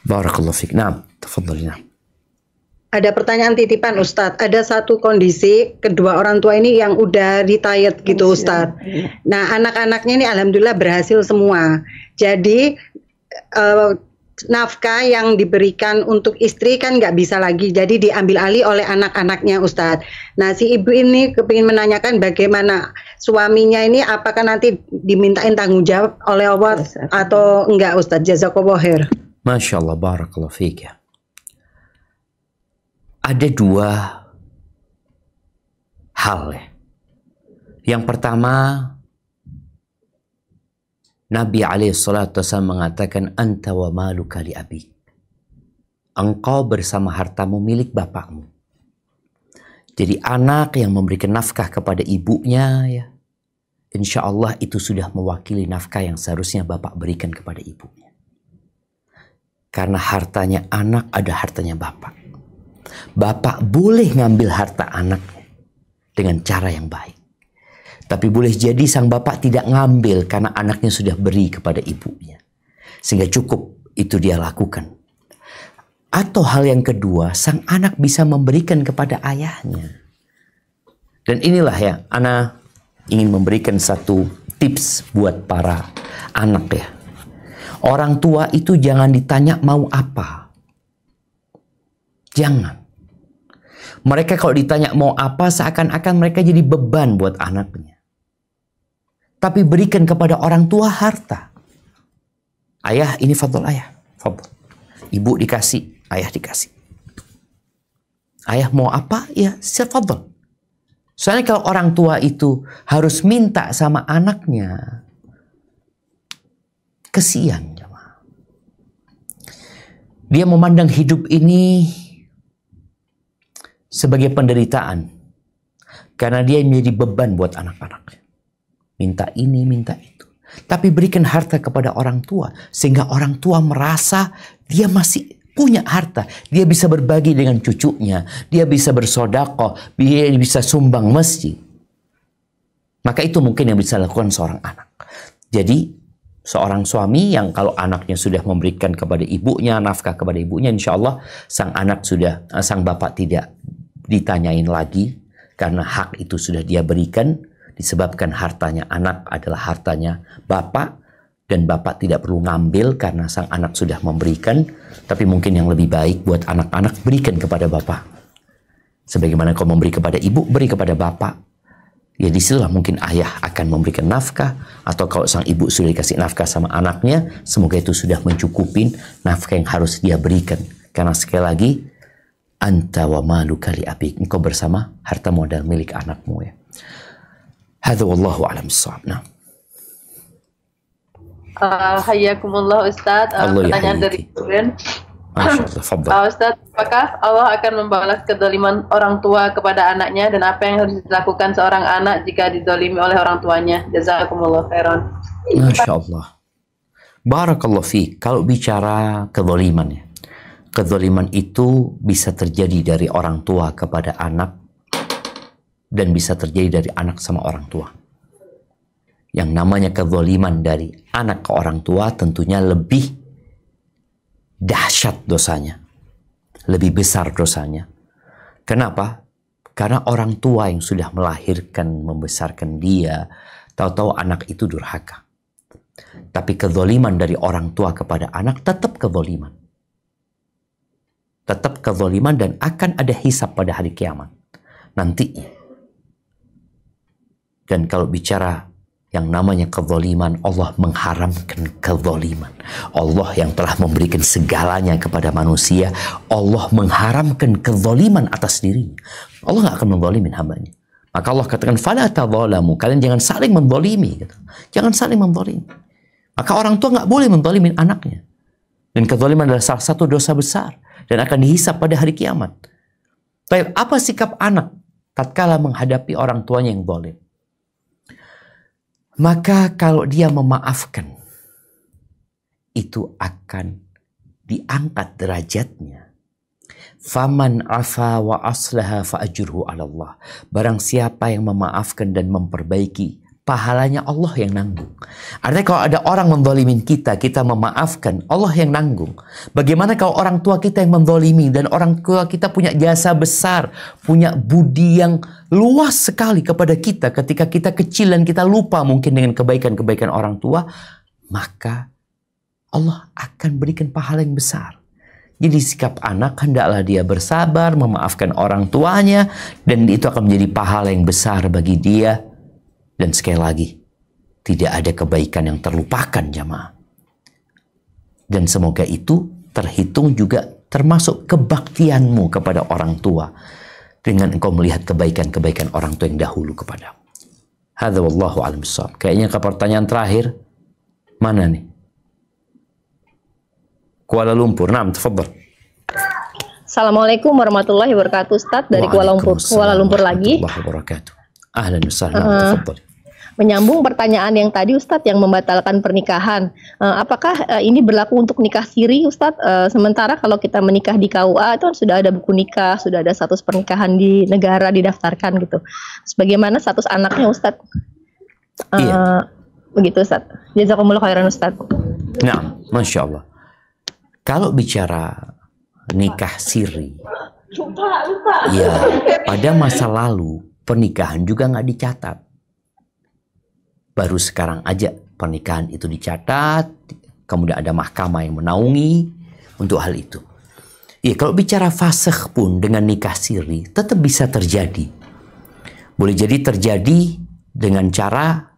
Barakallahu fiik. Naam, tafadhali. Ada pertanyaan titipan Ustadz, ada satu kondisi kedua orang tua ini yang udah retired gitu Ustadz. Nah anak-anaknya ini alhamdulillah berhasil semua. Jadi nafkah yang diberikan untuk istri kan nggak bisa lagi, jadi diambil alih oleh anak-anaknya Ustadz. Nah si ibu ini kepingin menanyakan bagaimana suaminya ini, apakah nanti dimintain tanggung jawab oleh Allah atau enggak Ustadz? Jazakallahu khair. Masya Allah, barakallahu fiik ya. Ada dua hal ya. Yang pertama, Nabi SAW mengatakan, Anta wa maluka li abik. Engkau bersama hartamu milik bapakmu. Jadi anak yang memberikan nafkah kepada ibunya, ya, insya Allah itu sudah mewakili nafkah yang seharusnya bapak berikan kepada ibunya. Karena hartanya anak ada hartanya bapak. Bapak boleh ngambil harta anaknya dengan cara yang baik. Tapi boleh jadi sang bapak tidak ngambil karena anaknya sudah beri kepada ibunya. Sehingga cukup itu dia lakukan. Atau hal yang kedua, sang anak bisa memberikan kepada ayahnya. Dan inilah ya, Ana ingin memberikan satu tips buat para anak ya. Orang tua itu jangan ditanya mau apa. Jangan. Mereka kalau ditanya mau apa, seakan-akan mereka jadi beban buat anaknya. Tapi berikan kepada orang tua harta. Ayah, ini fadl ayah. Fadl. Ibu dikasih, ayah dikasih. Ayah mau apa? Ya, fadl. Soalnya kalau orang tua itu harus minta sama anaknya, kesian. Dia memandang hidup ini sebagai penderitaan. Karena dia menjadi beban buat anak-anak. Minta ini, minta itu. Tapi berikan harta kepada orang tua. Sehingga orang tua merasa dia masih punya harta. Dia bisa berbagi dengan cucunya. Dia bisa bersedekah. Dia bisa sumbang masjid. Maka itu mungkin yang bisa lakukan seorang anak. Jadi seorang suami yang kalau anaknya sudah memberikan kepada ibunya, nafkah kepada ibunya, insya Allah sang bapak tidak ditanyain lagi karena hak itu sudah dia berikan, disebabkan hartanya anak adalah hartanya bapak dan bapak tidak perlu ngambil karena sang anak sudah memberikan. Tapi mungkin yang lebih baik buat anak-anak, berikan kepada bapak. Sebagaimana kau memberi kepada ibu, beri kepada bapak. Ya disitulah mungkin ayah akan memberikan nafkah, atau kalau sang ibu sudah dikasih nafkah sama anaknya, semoga itu sudah mencukupin nafkah yang harus dia berikan. Karena sekali lagi, anta wa maluka li abik, engkau bersama harta modal milik anakmu ya. Hadza wallahu a'lam bissawab. Nah. Hayyakumullah Ustaz. Pertanyaan dari student. Ustaz, apakah Allah akan membalas kedoliman orang tua kepada anaknya, dan apa yang harus dilakukan seorang anak jika didolimi oleh orang tuanya? Jazakumullah khairan. Masya Allah. Barakallah fiik. Kalau bicara kedoliman ya, kedoliman itu bisa terjadi dari orang tua kepada anak, dan bisa terjadi dari anak sama orang tua. Yang namanya kedoliman dari anak ke orang tua tentunya lebih dahsyat dosanya, lebih besar dosanya. Kenapa? Karena orang tua yang sudah melahirkan, membesarkan dia, tahu-tahu anak itu durhaka. Tapi kezaliman dari orang tua kepada anak tetap kezaliman. Tetap kezaliman, dan akan ada hisab pada hari kiamat nantinya. Dan kalau bicara yang namanya kezaliman, Allah mengharamkan kezaliman. Allah yang telah memberikan segalanya kepada manusia, Allah mengharamkan kezaliman atas dirinya. Allah nggak akan menzalimin hambanya. Maka Allah katakan, fala tadzalamu, kalian jangan saling menzalimi. Gitu. Jangan saling menzalimi. Maka orang tua nggak boleh menzalimin anaknya. Dan kezaliman adalah salah satu dosa besar dan akan dihisab pada hari kiamat. Tapi apa sikap anak tatkala menghadapi orang tuanya yang zalim? Maka kalau dia memaafkan, itu akan diangkat derajatnya. Faman afa wa aslaha fa ajruhu 'ala Allah. Barang siapa yang memaafkan dan memperbaiki, pahalanya Allah yang nanggung. Artinya kalau ada orang menzalimin kita, kita memaafkan, Allah yang nanggung. Bagaimana kalau orang tua kita yang menzalimi, dan orang tua kita punya jasa besar, punya budi yang luas sekali kepada kita ketika kita kecil dan kita lupa mungkin dengan kebaikan-kebaikan orang tua, maka Allah akan berikan pahala yang besar. Jadi sikap anak hendaklah dia bersabar, memaafkan orang tuanya, dan itu akan menjadi pahala yang besar bagi dia. Dan sekali lagi, tidak ada kebaikan yang terlupakan jamaah. Dan semoga itu terhitung juga termasuk kebaktianmu kepada orang tua, dengan engkau melihat kebaikan-kebaikan orang tua yang dahulu kepadamu. Hadza wallahu a'lam bissawab. Kayaknya ke pertanyaan terakhir, mana nih? Kuala Lumpur. Naam, tafadhal. Assalamualaikum warahmatullahi wabarakatuh, Ustaz, dari Kuala Lumpur lagi. Ahlan wa sahlan, tafadhal. Menyambung pertanyaan yang tadi, Ustadz, yang membatalkan pernikahan, apakah ini berlaku untuk nikah siri, Ustadz? Sementara kalau kita menikah di KUA itu sudah ada buku nikah, sudah ada status pernikahan di negara didaftarkan gitu. Bagaimana status anaknya, Ustadz? Iya. Begitu, Ustadz. Jazakumullah khairan, Ustadz. Nah, Masya Allah. Kalau bicara nikah siri, ya pada masa lalu pernikahan juga nggak dicatat. Baru sekarang aja pernikahan itu dicatat, kemudian ada mahkamah yang menaungi untuk hal itu. Ya, kalau bicara fasakh pun dengan nikah siri tetap bisa terjadi. Boleh jadi terjadi dengan cara,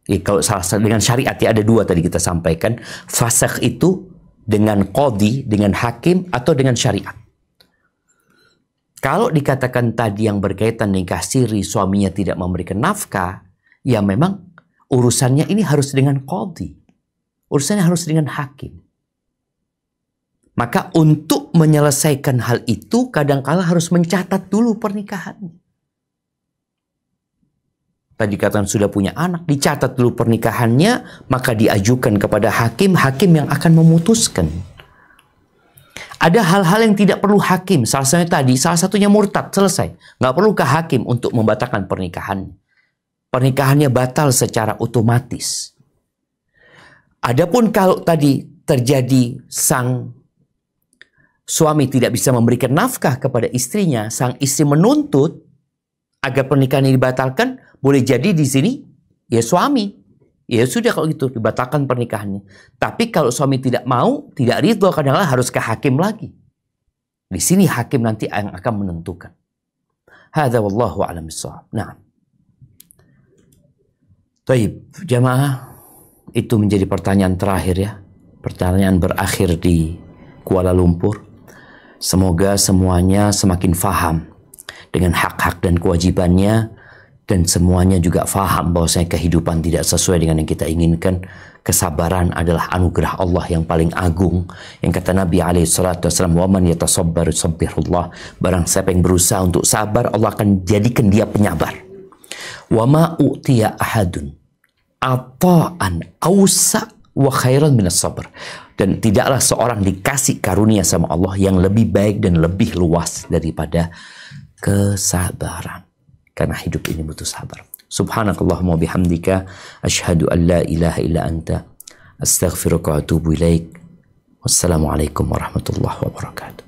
ya kalau salah dengan syariat, ya ada dua tadi kita sampaikan. Fasakh itu dengan qadhi, dengan hakim, atau dengan syariat. Kalau dikatakan tadi yang berkaitan nikah siri, suaminya tidak memberikan nafkah, ya memang urusannya ini harus dengan qadhi. Urusannya harus dengan hakim. Maka untuk menyelesaikan hal itu kadangkala harus mencatat dulu pernikahannya. Tadi katakan sudah punya anak, dicatat dulu pernikahannya, maka diajukan kepada hakim, hakim yang akan memutuskan. Ada hal-hal yang tidak perlu hakim, salah satunya murtad, selesai. Nggak perlu ke hakim untuk membatalkan pernikahannya. Pernikahannya batal secara otomatis. Adapun kalau tadi terjadi sang suami tidak bisa memberikan nafkah kepada istrinya, sang istri menuntut agar pernikahan ini dibatalkan, boleh jadi di sini ya suami, ya sudah kalau gitu dibatalkan pernikahannya. Tapi kalau suami tidak mau, tidak ridho, kadang-kadang harus ke hakim lagi. Di sini hakim nanti yang akan menentukan. Hadza wallahu a'lam bissawab. Nah. Baik, jamaah, itu menjadi pertanyaan terakhir ya. Pertanyaan berakhir di Kuala Lumpur. Semoga semuanya semakin faham dengan hak-hak dan kewajibannya, dan semuanya juga faham bahwasanya kehidupan tidak sesuai dengan yang kita inginkan. Kesabaran adalah anugerah Allah yang paling agung. Yang kata Nabi SAW, "Wa man yatasabbar yusabbirullah." Barang siapa yang berusaha untuk sabar, Allah akan jadikan dia penyabar. "Wa ma u'tiya ahadun ata'an awsa wa khairan minas sabr." Dan tidaklah seorang dikasih karunia sama Allah yang lebih baik dan lebih luas daripada kesabaran. Karena hidup ini butuh sabar. Subhanakallahumma bihamdika asyhadu an la ilaha illa anta astaghfiruka wa atubu ilaik. Wassalamualaikum warahmatullahi wabarakatuh.